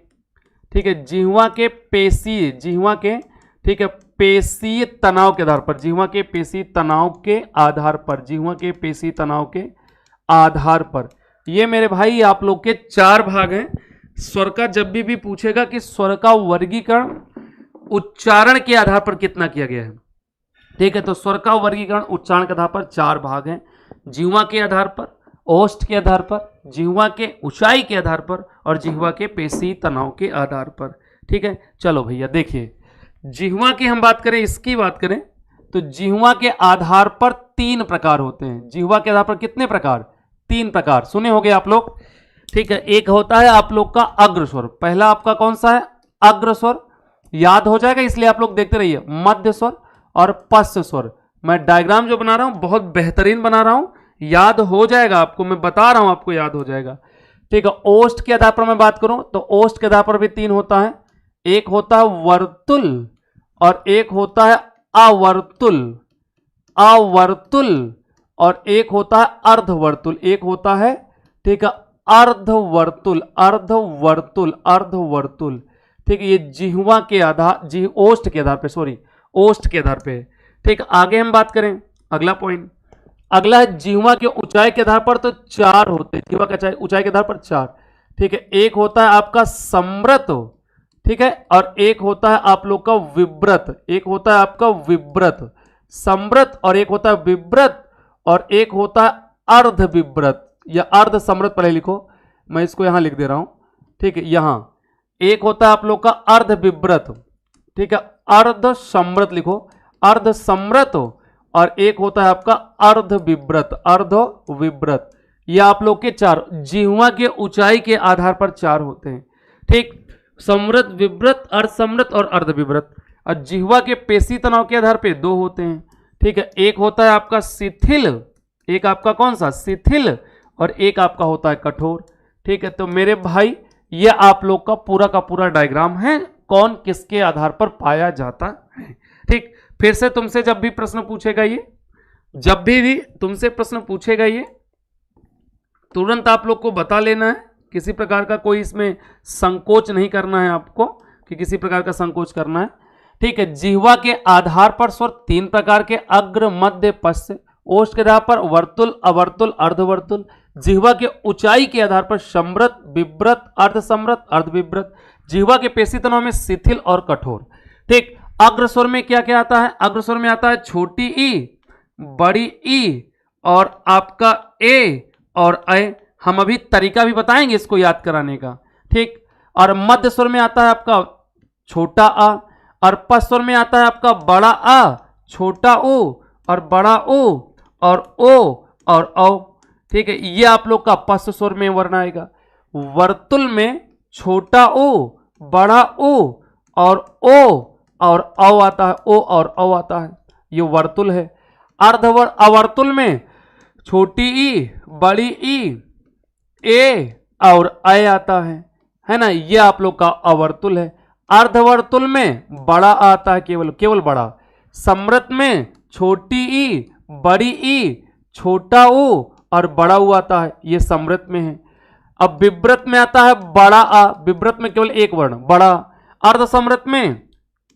ठीक है, जिह्वा के पेशीय, जिह्वा के, ठीक है, पेशीय तनाव के आधार पर, जिह्वा के पेशीय तनाव के आधार पर, जिह्वा के पेशीय तनाव के आधार पर। ये मेरे भाई आप लोग के 4 भाग हैं। स्वर का जब भी पूछेगा कि स्वर का वर्गीकरण उच्चारण के आधार पर कितना किया गया है, ठीक है, तो स्वर का वर्गीकरण उच्चारण के आधार पर 4 भाग हैं, जिह्वा के आधार पर, ओष्ठ के आधार पर, जिह्वा के ऊंचाई के आधार पर, और जिह्वा के पेशी तनाव के आधार पर। ठीक है, चलो भैया देखिए, जिह्वा की हम बात करें, इसकी बात करें तो जिह्वा के आधार पर 3 प्रकार होते हैं। जिह्वा के आधार पर कितने प्रकार, 3 प्रकार, सुने होंगे आप लोग। ठीक है, एक होता है आप लोग का अग्र स्वर, पहला आपका कौन सा है, अग्र स्वर, याद हो जाएगा इसलिए आप लोग देखते रहिए। मध्य स्वर और पश्च स्वर। मैं डायग्राम जो बना रहा हूं बहुत बेहतरीन बना रहा हूं, याद हो जाएगा आपको, मैं बता रहा हूं आपको याद हो जाएगा। ठीक है, ओष्ठ के आधार पर मैं बात करूं तो ओष्ठ के आधार पर भी 3 होता है, एक होता है वर्तुल और एक होता है अवर्तुल, अवर्तुल, और एक होता है अर्धवर्तुल, एक होता है, ठीक है, अर्धवर्तुल, अर्धवर्तुल, अर्धवर्तुल। ठीक है, ये जिह्वा के आधार, ओष्ठ के आधार पे, सॉरी ओष्ठ के आधार पे। ठीक, आगे हम बात करें अगला पॉइंट। अगला है जिह्वा के ऊंचाई के आधार पर तो 4 होते हैं, जिह्वा के ऊंचाई के आधार पर 4। ठीक है, एक होता है आपका सम्रत, ठीक है, और एक होता है आप लोग का विव्रत, एक होता है आपका विव्रत, सम्रत, और एक होता है विव्रत, और एक होता है अर्ध विव्रत या अर्ध सम्रत। पहले लिखो, मैं इसको यहां लिख दे रहा हूं। ठीक है, यहां एक होता है आप लोग का अर्ध विव्रत, ठीक है, अर्ध सम्रत लिखो, अर्ध सम्रत, और एक होता है आपका अर्ध विव्रत, अर्ध विव्रत। ये आप लोग के 4 जिह्वा के ऊंचाई के आधार पर 4 होते हैं। ठीक, सम्रत, विव्रत, अर्ध सम्रत और अर्ध विव्रत। और जिह्वा के पेशी तनाव के आधार पे 2 होते हैं। ठीक है, एक होता है आपका शिथिल, एक आपका कौन सा शिथिल, और एक आपका होता है कठोर। ठीक है, तो मेरे भाई ये आप लोग का पूरा डायग्राम है, कौन किसके आधार पर पाया जाता है। ठीक, फिर से तुमसे जब भी प्रश्न पूछेगा ये, जब भी तुमसे प्रश्न पूछेगा ये, तुरंत आप लोग को बता लेना है। किसी प्रकार का कोई इसमें संकोच नहीं करना है आपको, कि किसी प्रकार का संकोच करना है। ठीक है, जिह्वा के आधार पर स्वर 3 प्रकार के, अग्र, मध्य, पश्च। ओष्ठ के आधार पर वर्तुल, अवर्तुल, अर्धवर्तुल। जिह्वा के ऊंचाई के आधार पर सम्रत, विव्रत, अर्धसम्रत, अर्धविव्रत। जिह्वा के पेशी तनाव में शिथिल और कठोर। ठीक, अग्रस्वर में क्या क्या आता है? अग्रस्वर में आता है छोटी ई, बड़ी ई, और आपका ए और ऐ। हम अभी तरीका भी बताएंगे इसको याद कराने का। ठीक, और मध्य स्वर में आता है आपका छोटा आ, और पश्च स्वर में आता है आपका बड़ा आ, छोटा ऊ और बड़ा ऊ, और ओ और औ। ठीक है, ये आप लोग का पश्च स्वर में वर्ण आएगा। वर्तुल में छोटा ऊ, बड़ा ऊ और ओ और औ आता है, ओ और औ आता है, ये वर्तुल है। अवर्तुल में छोटी ई, बड़ी ई, ए और ऐ आता है ना, ये आप लोग का अवर्तुल है। अर्धवर्तुल में बड़ा आता है, केवल बड़ा। सम्रत में छोटी ई, बड़ी ई, छोटा ऊ और बड़ा ऊ आता है, ये सम्रत में है। अब विव्रत में आता है बड़ा आ, विव्रत में केवल एक वर्ण बड़ा। अर्धसम्रत में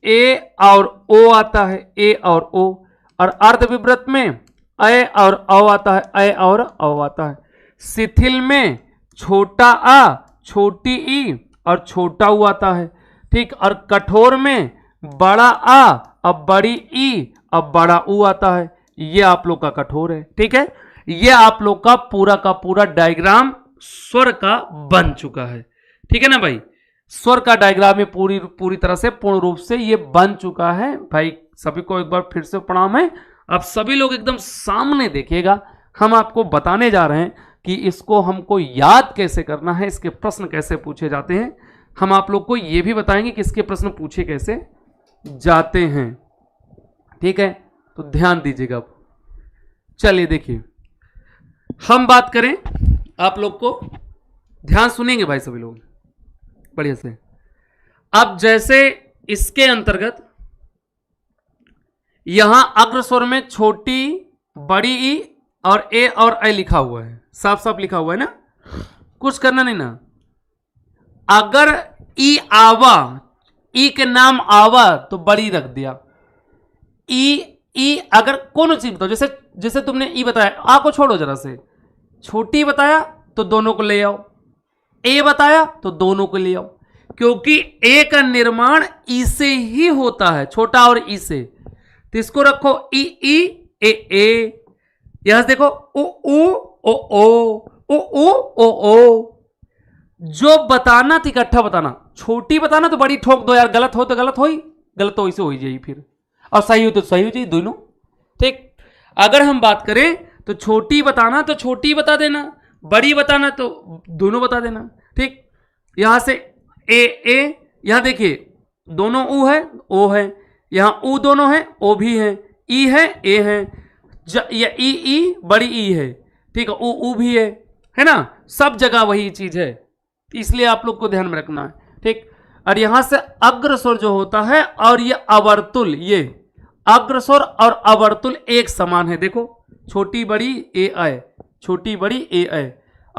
ए और ओ आता है, ए और ओ, और अर्धविव्रत में ऐ और औ आता है, ऐ और औ आता है। शिथिल में छोटा आ, छोटी ई और छोटा ऊ आता है। ठीक, और कठोर में बड़ा आ अब बड़ी ई अब बड़ा ऊ आता है, ये आप लोग का कठोर है। ठीक है, ये आप लोग का पूरा डायग्राम स्वर का बन चुका है। ठीक है ना भाई, स्वर का डायग्राम में पूरी तरह से पूर्ण रूप से ये बन चुका है भाई। सभी को एक बार फिर से प्रणाम है। आप सभी लोग एकदम सामने देखिएगा, हम आपको बताने जा रहे हैं कि इसको हमको याद कैसे करना है, इसके प्रश्न कैसे पूछे जाते हैं। हम आप लोग को ये भी बताएंगे कि इसके प्रश्न पूछे कैसे जाते हैं। ठीक है, तो ध्यान दीजिएगा। अब चलिए देखिए, हम बात करें, आप लोग को ध्यान सुनेंगे भाई सभी लोग बढ़िया से। अब जैसे इसके अंतर्गत यहां अग्रस्वर में छोटी, बड़ी ई और ए और ऐ लिखा हुआ है, साफ साफ लिखा हुआ है ना, कुछ करना नहीं ना। अगर ई आवा, ई के नाम आवा तो बड़ी रख दिया। ई अगर कौन चीज बताओ, जैसे तुमने ई बताया, आ को छोड़ो जरा से, छोटी बताया तो दोनों को ले आओ, ए बताया तो दोनों को ले आओ, क्योंकि ए का निर्माण ई से ही होता है, छोटा और ई से। तो इसको रखो ई ए। यहां से देखो ओ। जो बताना तो इकट्ठा बताना, छोटी बताना तो बड़ी ठोक दो यार, गलत हो तो गलत हो ही, गलत तो वैसे हो ही जाएगी फिर, और सही हो तो सही हो जाए दोनों। ठीक, अगर हम बात करें तो छोटी बताना तो छोटी बता देना, बड़ी बताना तो दोनों बता देना। ठीक, यहां से ए, यहां देखिए दोनों ऊ है, ओ है, यहां ऊ दोनों है, ओ भी है, ई है, ए है, या ई बड़ी ई है। ठीक है, ऊ भी है ना, सब जगह वही चीज है, इसलिए आप लोग को ध्यान में रखना है। ठीक, और यहां से अग्रस्वर जो होता है और ये अवर्तुल, ये अग्रस्वर और अवर्तुल एक समान है। देखो छोटी बड़ी ए ऐ, छोटी बड़ी ए ऐ,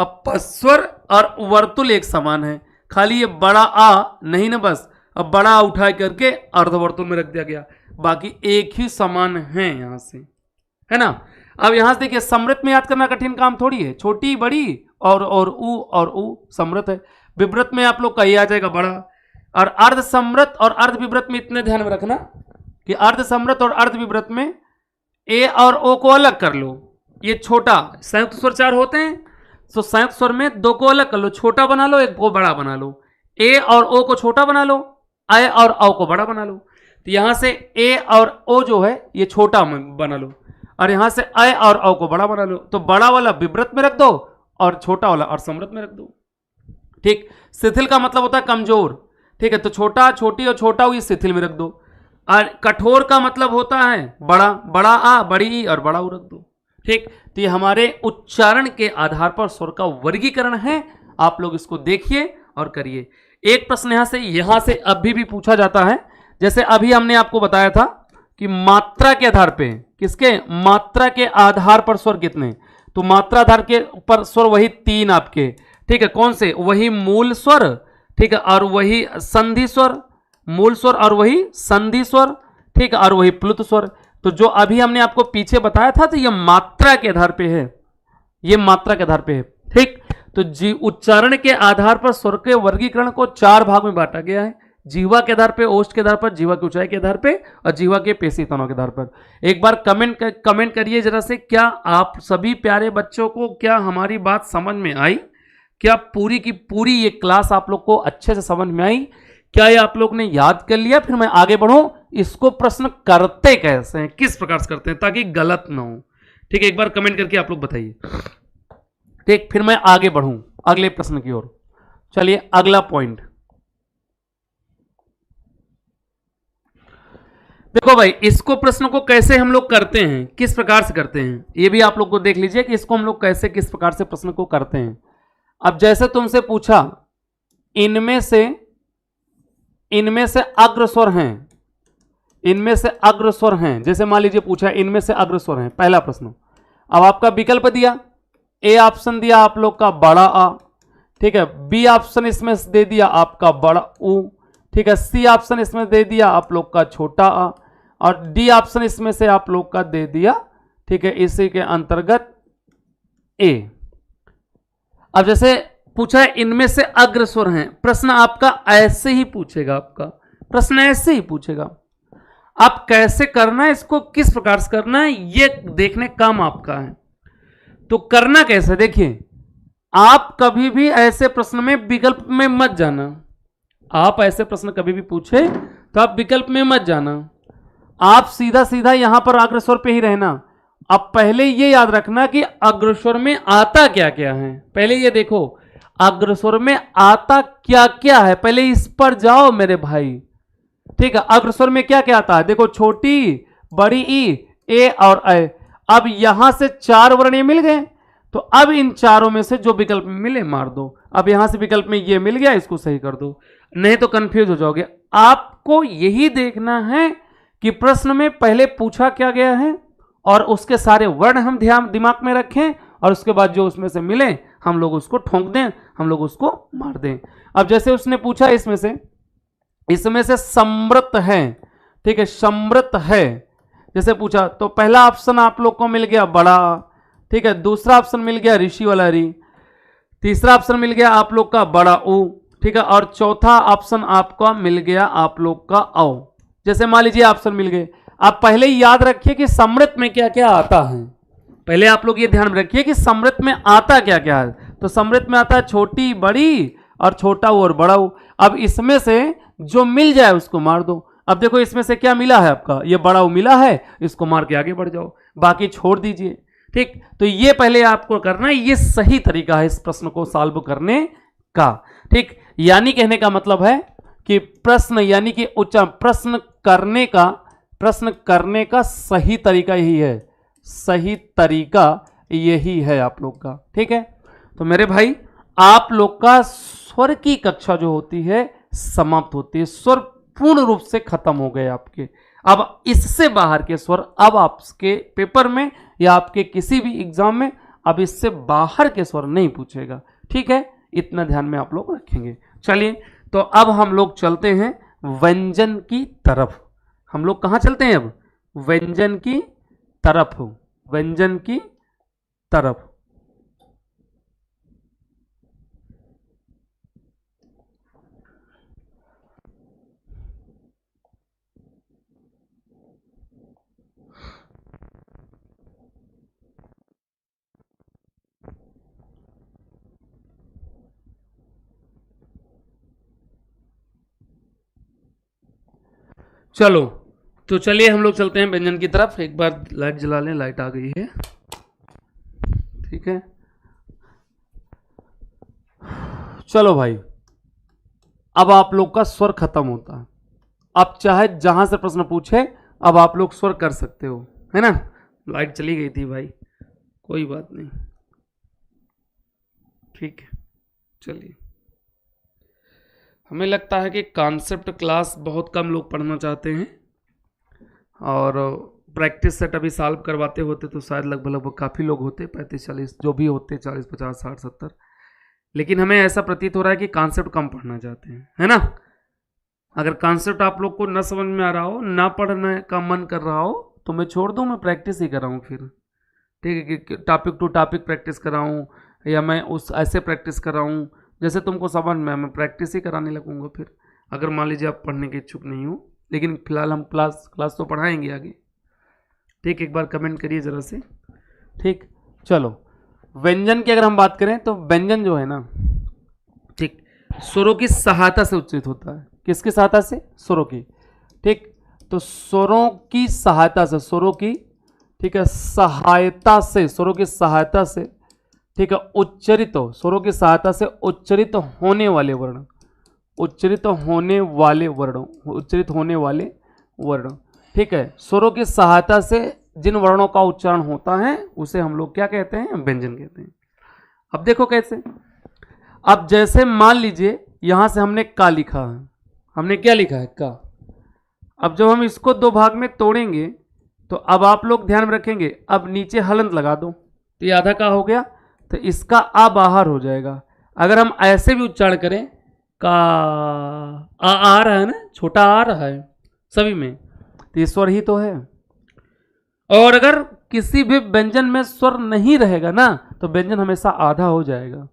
अब पस्वर और वर्तुल एक समान है, खाली ये बड़ा आ नहीं ना, बस अब बड़ा आ उठा करके अर्धवर्तुल में रख दिया गया, बाकी एक ही समान है यहां से, है ना। अब यहां से देखिए समृत में याद करना कठिन काम थोड़ी है, छोटी बड़ी और ऊ समृत है। विव्रत में आप लोग का ये आ जाएगा बड़ा, और अर्ध समृत और अर्ध विव्रत में इतने ध्यान में रखना कि अर्ध समृत और अर्ध विव्रत में ए और ओ को अलग कर लो, ये छोटा संयुक्त स्वर 4 होते हैं, तो संयुक्त स्वर में 2 को अलग कर लो, छोटा बना लो, एक को बड़ा बना लो, ए और ओ को छोटा बना लो, ए और औ को बड़ा बना लो। तो यहां से ए और ओ जो है ये छोटा बना लो, और यहां से ए और औ को बड़ा बना लो, तो बड़ा वाला विव्रत में रख दो और छोटा वाला और समृत में रख दो। ठीक, शिथिल का मतलब होता है कमजोर, ठीक है, तो छोटा छोटी और छोटा हुई शिथिल में रख दो। और कठोर का मतलब होता है बड़ा, बड़ा आ बड़ी ई और बड़ा ऊ रख दो। ठीक, तो ये हमारे उच्चारण के आधार पर स्वर का वर्गीकरण है, आप लोग इसको देखिए और करिए। एक प्रश्न यहां से अभी भी पूछा जाता है, जैसे अभी हमने आपको बताया था कि मात्रा के आधार पे, किसके मात्रा के आधार पर स्वर कितने, तो मात्रा आधार के पर स्वर वही 3 आपके, ठीक है, कौन से, वही मूल स्वर, ठीक है, और वही संधि स्वर, मूल स्वर और वही संधि स्वर, ठीक है, और वही प्लुत स्वर। तो जो अभी हमने आपको पीछे बताया था, तो ये मात्रा के आधार पे है, ये मात्रा के आधार पे है। ठीक, तो उच्चारण के आधार पर स्वर के वर्गीकरण को 4 भाग में बांटा गया है, जीवा के आधार पे, ओष्ठ के आधार पर, जीवा की ऊंचाई के आधार पे और जीवा के पेशी तनों के आधार पर। एक बार कमेंट करिए जरा से, क्या आप सभी प्यारे बच्चों को क्या हमारी बात समझ में आई, क्या पूरी की पूरी ये क्लास आप लोग को अच्छे से समझ में आई, क्या ये आप लोग ने याद कर लिया, फिर मैं आगे बढ़ूं, इसको प्रश्न करते कैसे हैं, किस प्रकार से करते हैं ताकि गलत ना हो। ठीक है, एक बार कमेंट करके आप लोग बताइए। ठीक, फिर मैं आगे बढ़ूं अगले प्रश्न की ओर। चलिए अगला पॉइंट देखो भाई, इसको प्रश्न को कैसे हम लोग करते हैं, किस प्रकार से करते हैं, ये भी आप लोग को देख लीजिए कि इसको हम लोग कैसे किस प्रकार से प्रश्न को करते हैं। अब जैसे तुमसे पूछा इनमें से अग्रस्वर हैं, इनमें से अग्रस्वर हैं, जैसे मान लीजिए पूछा इनमें से अग्रस्वर हैं, पहला प्रश्न। अब आपका विकल्प दिया, ए ऑप्शन दिया आप लोग का बड़ा आ, ठीक है, बी ऑप्शन इसमें दे दिया आपका बड़ा ऊ, ठीक है, सी ऑप्शन इसमें दे दिया आप लोग का छोटा आ, और डी ऑप्शन इसमें से आप लोग का दे दिया, ठीक है, इसी के अंतर्गत ए। अब जैसे पूछा है इनमें से अग्रस्वर हैं, प्रश्न आपका ऐसे ही पूछेगा, आपका प्रश्न ऐसे ही पूछेगा। आप कैसे करना है, इसको किस प्रकार से करना है, ये देखने काम आपका है। तो करना कैसे, देखिए, आप कभी भी ऐसे प्रश्न में विकल्प में मत जाना, आप ऐसे प्रश्न कभी भी पूछे तो आप विकल्प में मत जाना, आप सीधा सीधा यहां पर अग्रस्वर पे ही रहना। अब पहले ये याद रखना कि अग्रस्वर में आता क्या क्या है, पहले ये देखो अग्रस्वर में आता क्या क्या है, पहले इस पर जाओ मेरे भाई। ठीक है, अग्रस्वर में क्या क्या आता है, देखो छोटी बड़ी ई, ए और ए। अब यहां से 4 वर्ण मिल गए, तो अब इन चारों में से जो विकल्प मिले मार दो। अब यहां से विकल्प में ये मिल गया, इसको सही कर दो, नहीं तो कंफ्यूज हो जाओगे। आपको यही देखना है कि प्रश्न में पहले पूछा क्या गया है और उसके सारे वर्ण हम दिमाग में रखें, और उसके बाद जो उसमें से मिले हम लोग उसको ठोंक दें, हम लोग उसको मार दें। अब जैसे उसने पूछा इसमें से समृत है, ठीक है, समृत है जैसे पूछा, तो पहला ऑप्शन आप लोग को मिल गया बड़ा, ठीक है, दूसरा ऑप्शन मिल गया ऋषि वाला री, तीसरा ऑप्शन मिल गया आप लोग का बड़ा ऊ, ठीक है, और चौथा ऑप्शन आपका मिल गया आप लोग का औ। जैसे मान लीजिए ऑप्शन मिल गए, आप पहले ही याद रखिए कि समृत में क्या क्या आता है, पहले आप लोग ये ध्यान में रखिए कि समृत में आता क्या क्या है। तो समृत में आता है छोटी बड़ी और छोटा ऊ और बड़ा ऊ। अब इसमें से जो मिल जाए उसको मार दो। अब देखो इसमें से क्या मिला है, आपका ये बड़ा ऊ मिला है, इसको मार के आगे बढ़ जाओ, बाकी छोड़ दीजिए। ठीक, तो ये पहले आपको करना है, ये सही तरीका है इस प्रश्न को सॉल्व करने का। ठीक, यानी कहने का मतलब है कि प्रश्न यानी कि प्रश्न करने का सही तरीका यही है, सही तरीका यही है आप लोग का। ठीक है, तो मेरे भाई आप लोग का स्वर की कक्षा जो होती है समाप्त होती है, स्वर पूर्ण रूप से खत्म हो गए आपके। अब इससे बाहर के स्वर अब आपके पेपर में या आपके किसी भी एग्जाम में अब इससे बाहर के स्वर नहीं पूछेगा, ठीक है, इतना ध्यान में आप लोग रखेंगे। चलिए, तो अब हम लोग चलते हैं व्यंजन की तरफ। हम लोग कहाँ चलते हैं अब? व्यंजन की तरफ, व्यंजन की तरफ। चलो, तो चलिए हम लोग चलते हैं व्यंजन की तरफ। एक बार लाइट जला लें, लाइट आ गई है, ठीक है। चलो भाई, अब आप लोग का स्वर खत्म होता है। अब चाहे जहां से प्रश्न पूछे, अब आप लोग स्वर कर सकते हो, है ना। लाइट चली गई थी भाई, कोई बात नहीं, ठीक है। चलिए, हमें लगता है कि कॉन्सेप्ट क्लास बहुत कम लोग पढ़ना चाहते हैं, और प्रैक्टिस सेट अभी सॉल्व करवाते होते तो शायद लगभग काफ़ी लोग होते, 35-40 जो भी होते, 40-50-60-70। लेकिन हमें ऐसा प्रतीत हो रहा है कि कॉन्सेप्ट कम पढ़ना चाहते हैं, है ना। अगर कॉन्सेप्ट आप लोग को न समझ में आ रहा हो, ना पढ़ने का मन कर रहा हो, तो मैं छोड़ दूँ, मैं प्रैक्टिस ही कर रहा हूँ फिर, ठीक है, कि टॉपिक टू टॉपिक प्रैक्टिस कर रहा हूँ, या मैं उस ऐसे प्रैक्टिस कर रहा हूँ जैसे तुमको समझ में, मैं प्रैक्टिस ही कराने लगूंगा फिर, अगर मान लीजिए आप पढ़ने के इच्छुक नहीं हो। लेकिन फिलहाल हम क्लास तो पढ़ाएंगे आगे, ठीक। एक बार कमेंट करिए ज़रा से, ठीक। चलो, व्यंजन की अगर हम बात करें तो व्यंजन जो है ना, ठीक, स्वरों की सहायता से उच्चारित होता है। किसकी सहायता से? स्वरों की, ठीक। तो स्वरों की सहायता से, स्वरों की, ठीक है, सहायता से, स्वरों की सहायता से, ठीक है, उच्चरित हो, स्वरों की सहायता से उच्चरित होने वाले वर्ण, उच्चरित होने वाले वर्ण, उच्चरित होने वाले वर्ण, ठीक है। स्वरों की सहायता से जिन वर्णों का उच्चारण होता है उसे हम लोग क्या कहते हैं? व्यंजन कहते हैं। अब देखो कैसे। अब जैसे मान लीजिए यहां से हमने का लिखा है, हमने क्या लिखा है? का। अब जब हम इसको दो भाग में तोड़ेंगे तो अब आप लोग ध्यान में रखेंगे, अब नीचे हलंत लगा दो तो ये आधा का हो गया, तो इसका आ बाहर हो जाएगा। अगर हम ऐसे भी उच्चारण करें, का, आ रहा है ना, छोटा आ रहा है सभी में, तो ये स्वर ही तो है। और अगर किसी भी व्यंजन में स्वर नहीं रहेगा ना, तो व्यंजन हमेशा आधा हो जाएगा,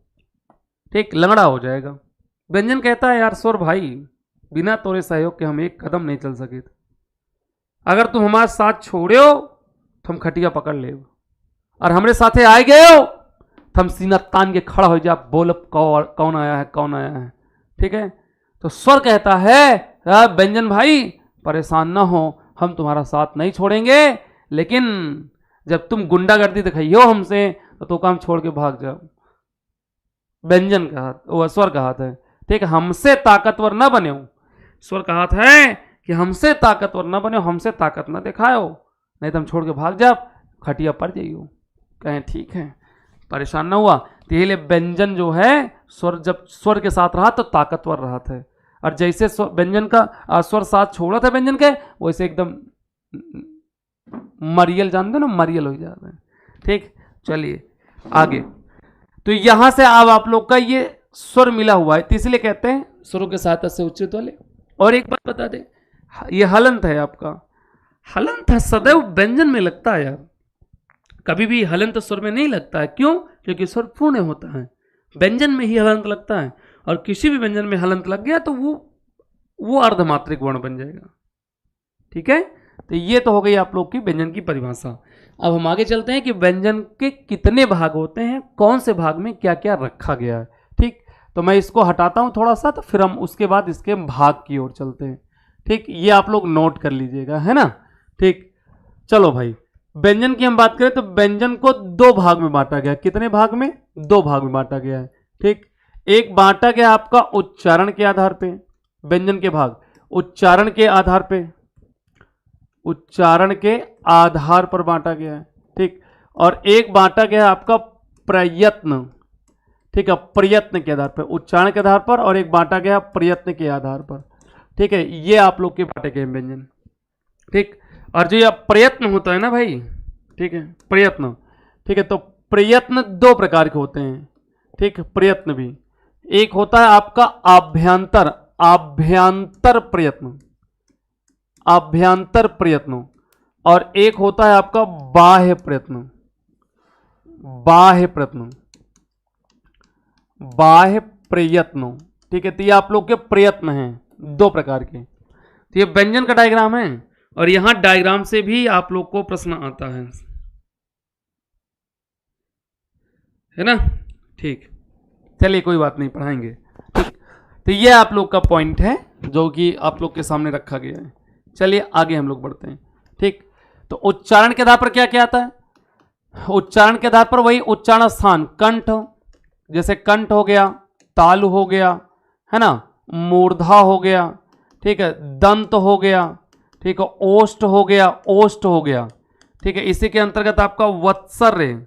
ठीक, लंगड़ा हो जाएगा। व्यंजन कहता है यार स्वर भाई, बिना तोरे सहयोग के हम एक कदम नहीं चल सके। अगर तुम हमारे साथ छोड़े हो तो हम खटिया पकड़ ले, और हमारे साथे आए गए हो तो हम सीना तान के खड़ा हो जा, बोल कौन आया है, कौन आया है, ठीक है। तो स्वर कहता है व्यंजन भाई परेशान ना हो, हम तुम्हारा साथ नहीं छोड़ेंगे, लेकिन जब तुम गुंडागर्दी दिखाइयो हमसे तो काम छोड़ के भाग जाओ। व्यंजन का हाथ, वो स्वर का हाथ है, ठीक है। हमसे ताकतवर ना बने हो, स्वर का हाथ है कि हमसे ताकतवर ना बने हो, हमसे ताकत ना दिखाओ, नहीं तो हम छोड़ के भाग जाओ, खटिया पड़ जाइयो। कहें ठीक है, परेशान ना हुआ। तो ये व्यंजन जो है स्वर, जब स्वर के साथ रहा तो ताकतवर रहा था, और जैसे व्यंजन का स्वर साथ छोड़ा था व्यंजन के, वैसे एकदम मरियल, जानते हो ना, मरियल हो जाता है, ठीक। चलिए आगे। तो यहां से अब आप लोग का ये स्वर मिला हुआ है, तो इसलिए कहते हैं स्वरों के सहायता से उच्चरित वाले। और एक बात बता दे, ये हलंत है आपका, हलंत है सदैव व्यंजन में लगता है यार, कभी भी हलंत स्वर में नहीं लगता है। क्यों? क्योंकि स्वर पूर्ण होता है, व्यंजन में ही हलंत लगता है, और किसी भी व्यंजन में हलंत लग गया तो वो अर्धमात्रिक वर्ण बन जाएगा, ठीक है। तो ये तो हो गई आप लोग की व्यंजन की परिभाषा। अब हम आगे चलते हैं कि व्यंजन के कितने भाग होते हैं, कौन से भाग में क्या क्या रखा गया है, ठीक। तो मैं इसको हटाता हूं थोड़ा सा, तो फिर हम उसके बाद इसके भाग की ओर चलते हैं, ठीक। ये आप लोग नोट कर लीजिएगा, है ना, ठीक। चलो भाई, व्यंजन की हम बात करें तो व्यंजन को दो भाग में बांटा गया। कितने भाग में? दो भाग में बांटा गया है, ठीक। एक बांटा गया आपका उच्चारण के आधार पे, व्यंजन के भाग उच्चारण के आधार पे, उच्चारण के आधार पर बांटा गया है, ठीक। और एक बांटा गया आपका प्रयत्न, ठीक है, प्रयत्न के आधार पर, उच्चारण के आधार पर, और एक बांटा गया प्रयत्न के आधार पर, ठीक है। ये आप लोग के बांटे गए व्यंजन, ठीक। और जो ये प्रयत्न होता है ना भाई, ठीक है, प्रयत्न, ठीक है, तो प्रयत्न दो प्रकार के होते हैं, ठीक, प्रयत्न भी। एक होता है आपका आभ्यंतर, आभ्यंतर प्रयत्न, आभ्यंतर प्रयत्न, और एक होता है आपका बाह्य प्रयत्न, बाह्य प्रयत्न, बाह्य प्रयत्न, ठीक है। तो ये आप लोग के प्रयत्न हैं दो प्रकार के। तो ये व्यंजन का डायग्राम है, और यहां डायग्राम से भी आप लोग को प्रश्न आता है ना, ठीक। चलिए कोई बात नहीं, पढ़ाएंगे, ठीक। तो ये आप लोग का पॉइंट है जो कि आप लोग के सामने रखा गया है। चलिए आगे हम लोग बढ़ते हैं, ठीक। तो उच्चारण के आधार पर क्या क्या आता है? उच्चारण के आधार पर वही उच्चारण स्थान, कंठ, जैसे कंठ हो गया, तालु हो गया, है ना, मूर्धा हो गया, ठीक है, दंत हो गया, ठीक है, ओष्ठ हो गया, ओष्ठ हो गया, ठीक है। इसी के अंतर्गत आपका वत्सर्य।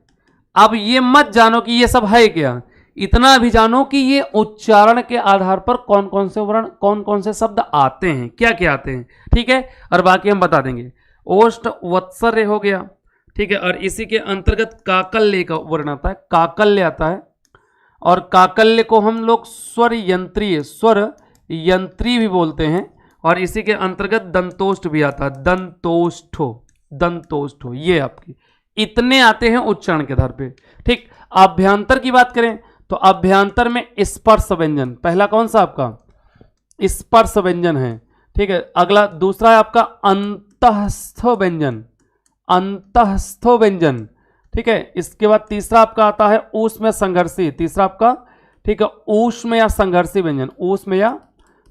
अब ये मत जानो कि ये सब है क्या, इतना भी जानो कि ये उच्चारण के आधार पर कौन कौन से वर्ण, कौन कौन से शब्द आते हैं, क्या क्या आते हैं, ठीक है, और बाकी हम बता देंगे। ओष्ठ वत्सर्य हो गया, ठीक है, और इसी के अंतर्गत काकल्य का वर्ण आता है, काकल्य आता है, और काकल्य को हम लोग स्वर यंत्रीय, स्वर यंत्री भी बोलते हैं, और इसी के अंतर्गत दंतोष्ठ भी आता है, दंतोष्ठो, दंतोष्ठो, ये आपकी इतने आते हैं उच्चारण के आधार पे, ठीक। अभ्यंतर की बात करें तो अभ्यंतर में स्पर्श व्यंजन, पहला कौन सा आपका स्पर्श व्यंजन है, ठीक है। अगला दूसरा है आपका अंतःस्थ व्यंजन, अंतःस्थ व्यंजन, ठीक है। इसके बाद तीसरा आपका आता है ऊष्म संघर्षी, तीसरा आपका, ठीक है, ऊष्म या संघर्षी व्यंजन, ऊष्म या,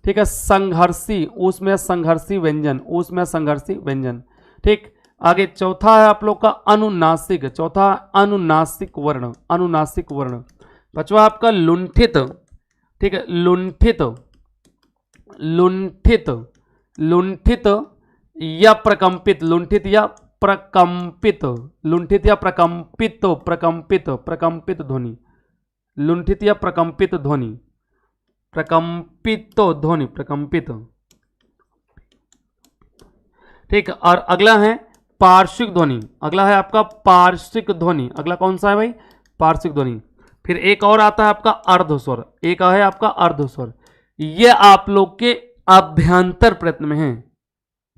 ठीक है, संघर्षी, ऊष्म या संघर्षी व्यंजन, ऊष्म या संघर्षी व्यंजन, ठीक। आगे चौथा है आप लोग का अनुनासिक, चौथा अनुनासिक वर्ण, अनुनासिक वर्ण। पांचवा आपका लुंठित, ठीक है, लुंठित, लुंठित, लुंठित या प्रकंपित, लुंठित या प्रकंपित, लुंठित या प्रकंपित, प्रकंपित, प्रकंपित ध्वनि, लुंठित या प्रकंपित ध्वनि, प्रकंपित ध्वनि, प्रकंपित, ठीक। और अगला है पार्श्विक ध्वनि, अगला है आपका पार्श्विक ध्वनि, अगला कौन सा है भाई, पार्श्विक ध्वनि। फिर एक और आता है आपका अर्धस्वर, एक है आपका अर्धस्वर, ये आप लोग के अभ्यंतर प्रयत्न में है,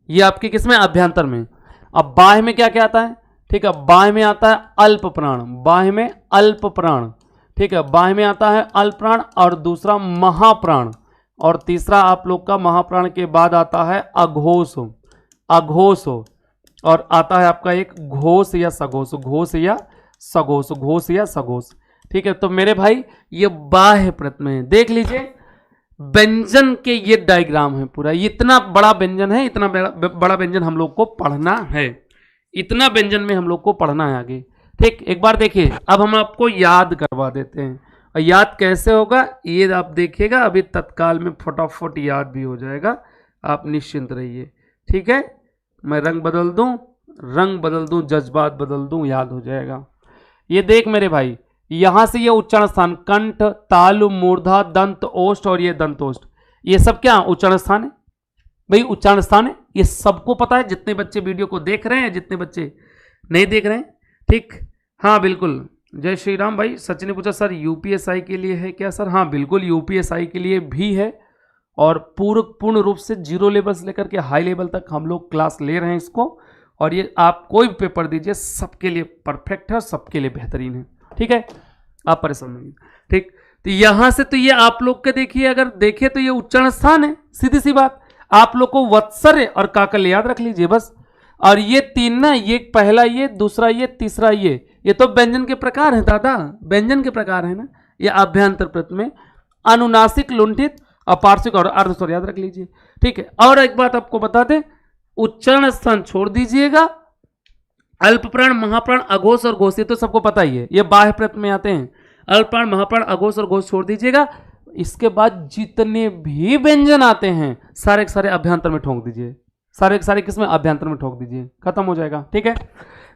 ये आपके किसमें, अभ्यंतर में। अब बाह्य में क्या क्या आता है, ठीक है, बाह्य में आता है अल्प प्राण, बाह्य में अल्प प्राण, ठीक है, बाह्य में आता है अल्प प्राण, और दूसरा महाप्राण, और तीसरा आप लोग का महाप्राण के बाद आता है अघोष, अघोष, और आता है आपका एक घोष या सघोष, घोष या सघोष, घोष या सघोष, ठीक है। तो मेरे भाई ये बाह्य प्रयत्न है, देख लीजिए व्यंजन के ये डायग्राम है पूरा, इतना बड़ा व्यंजन है, इतना बड़ा व्यंजन हम लोग को पढ़ना है, इतना व्यंजन में हम लोग को पढ़ना है आगे, ठीक। एक बार देखिए, अब हम आपको याद करवा देते हैं, और याद कैसे होगा ये आप देखिएगा, अभी तत्काल में फटाफट याद भी हो जाएगा, आप निश्चिंत रहिए, ठीक है। मैं रंग बदल दूं, रंग बदल दूं, जज्बात बदल दूं, याद हो जाएगा। ये देख मेरे भाई, यहां से ये उच्चारण स्थान, कंठ, तालु, मूर्धा, दंत, ओष्ठ, और ये दंतोष्ठ, ये सब क्या उच्चारण स्थान है भाई, उच्चारण स्थान है, ये सबको पता है, जितने बच्चे वीडियो को देख रहे हैं, जितने बच्चे नहीं देख रहे हैं, ठीक। हाँ बिल्कुल, जय श्री राम भाई। सचिन ने पूछा सर यूपीएसआई के लिए है क्या सर? हाँ बिल्कुल, यूपीएसआई के लिए भी है, और पूर्ण रूप से जीरो लेवल से लेकर के हाई लेवल तक हम लोग क्लास ले रहे हैं इसको, और ये आप कोई भी पेपर दीजिए सबके लिए परफेक्ट है, सबके लिए बेहतरीन है, ठीक है, आप परेशान नहीं, ठीक। तो यहां से तो ये आप लोग के देखिए, अगर देखे तो ये उच्चारण स्थान है, सीधी सी बात। आप लोग को वत्सर्य और काकल्य याद रख लीजिए बस, और ये तीन ना, ये पहला ये, दूसरा ये, तीसरा ये तो व्यंजन के प्रकार है दादा, व्यंजन के प्रकार है ना, ये अभ्यंतर प्रयत्न में अनुनासिक, लुंठित, अपार्श्विक और अर्धस्वर याद रख लीजिए, ठीक है। और एक बात आपको बता दें, उच्चारण स्थान छोड़ दीजिएगा, अल्प प्राण, महाप्राण, अघोष और घोष, ये तो सबको पता ही है, ये बाह्य प्रयत्न में आते हैं। अल्प प्राण, महाप्राण, अघोष और घोष छोड़ दीजिएगा, इसके बाद जितने भी व्यंजन आते हैं सारे के सारे अभ्यंतर में ठोक दीजिए, सारे के सारे किसमें, अभ्यंतर में ठोक दीजिए, खत्म हो जाएगा, ठीक है।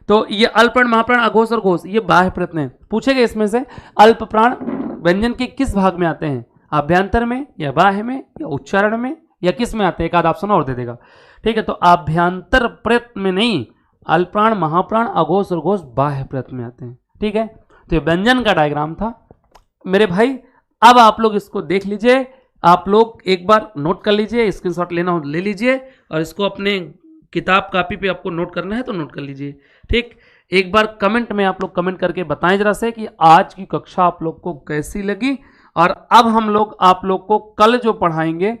तो ये अल्प प्राण, महाप्राण, अघोष और घोष ये बाह्य प्रयत्न है। पूछेगा इसमें से अल्प प्राण व्यंजन के किस भाग में आते हैं, अभ्यंतर में या बाह्य में या उच्चारण में या किस में आते हैं, एक आध ऑप्शन और दे देगा, ठीक है। तो अभ्यंतर प्रयत्न में नहीं, अल्प प्राण, महाप्राण, अघोष और घोष बाह्य प्रयत्न में आते हैं, ठीक है। तो ये व्यंजन का डायग्राम था मेरे भाई। अब आप लोग इसको देख लीजिए, आप लोग एक बार नोट कर लीजिए, स्क्रीनशॉट लेना हो ले लीजिए, और इसको अपने किताब कापी पे आपको नोट करना है तो नोट कर लीजिए। ठीक, एक बार कमेंट में आप लोग कमेंट करके बताएं जरा से कि आज की कक्षा आप लोग को कैसी लगी। और अब हम लोग आप लोग को कल जो पढ़ाएंगे,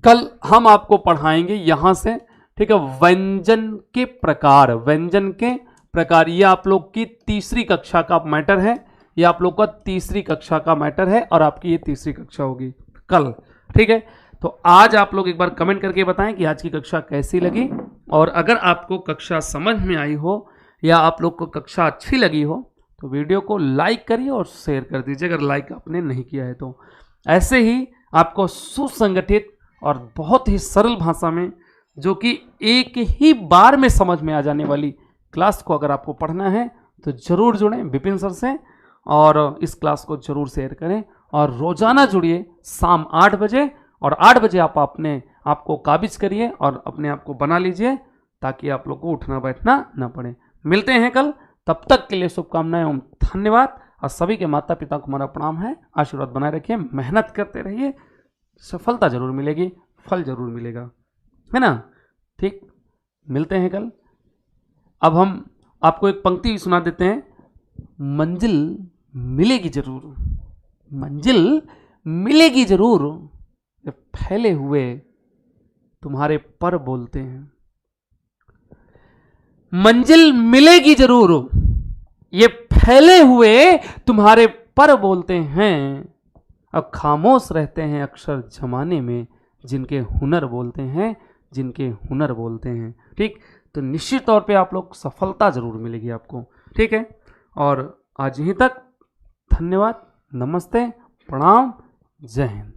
कल हम आपको पढ़ाएंगे यहां से, ठीक है, व्यंजन के प्रकार। व्यंजन के प्रकार ये आप लोग की तीसरी कक्षा का मैटर है, ये आप लोग का तीसरी कक्षा का मैटर है, और आपकी ये तीसरी कक्षा होगी कल। ठीक है, तो आज आप लोग एक बार कमेंट करके बताएं कि आज की कक्षा कैसी लगी। और अगर आपको कक्षा समझ में आई हो या आप लोग को कक्षा अच्छी लगी हो तो वीडियो को लाइक करिए और शेयर कर दीजिए अगर लाइक आपने नहीं किया है तो। ऐसे ही आपको सुसंगठित और बहुत ही सरल भाषा में, जो कि एक ही बार में समझ में आ जाने वाली क्लास को अगर आपको पढ़ना है तो जरूर जुड़ें विपिन सर से, और इस क्लास को जरूर शेयर करें। और रोजाना जुड़िए शाम 8 बजे, और 8 बजे आप अपने आपको काबिज करिए और अपने आप को बना लीजिए, ताकि आप लोग को उठना बैठना ना पड़े। मिलते हैं कल, तब तक के लिए शुभकामनाएं एवं धन्यवाद। और सभी के माता पिता को हमारा प्रणाम है। आशीर्वाद बनाए रखिए, मेहनत करते रहिए, सफलता जरूर मिलेगी, फल जरूर मिलेगा, है ना। ठीक, मिलते हैं कल। अब हम आपको एक पंक्ति सुना देते हैं, मंजिल मिलेगी जरूर, मंजिल मिलेगी जरूर, जब फैले हुए तुम्हारे पर बोलते हैं। मंजिल मिलेगी जरूर, ये फैले हुए तुम्हारे पर बोलते हैं। अब खामोश रहते हैं अक्सर जमाने में, जिनके हुनर बोलते हैं, जिनके हुनर बोलते हैं। ठीक, तो निश्चित तौर पे आप लोग सफलता जरूर मिलेगी आपको। ठीक है, और आज यहीं तक। धन्यवाद, नमस्ते, प्रणाम, जय हिंद।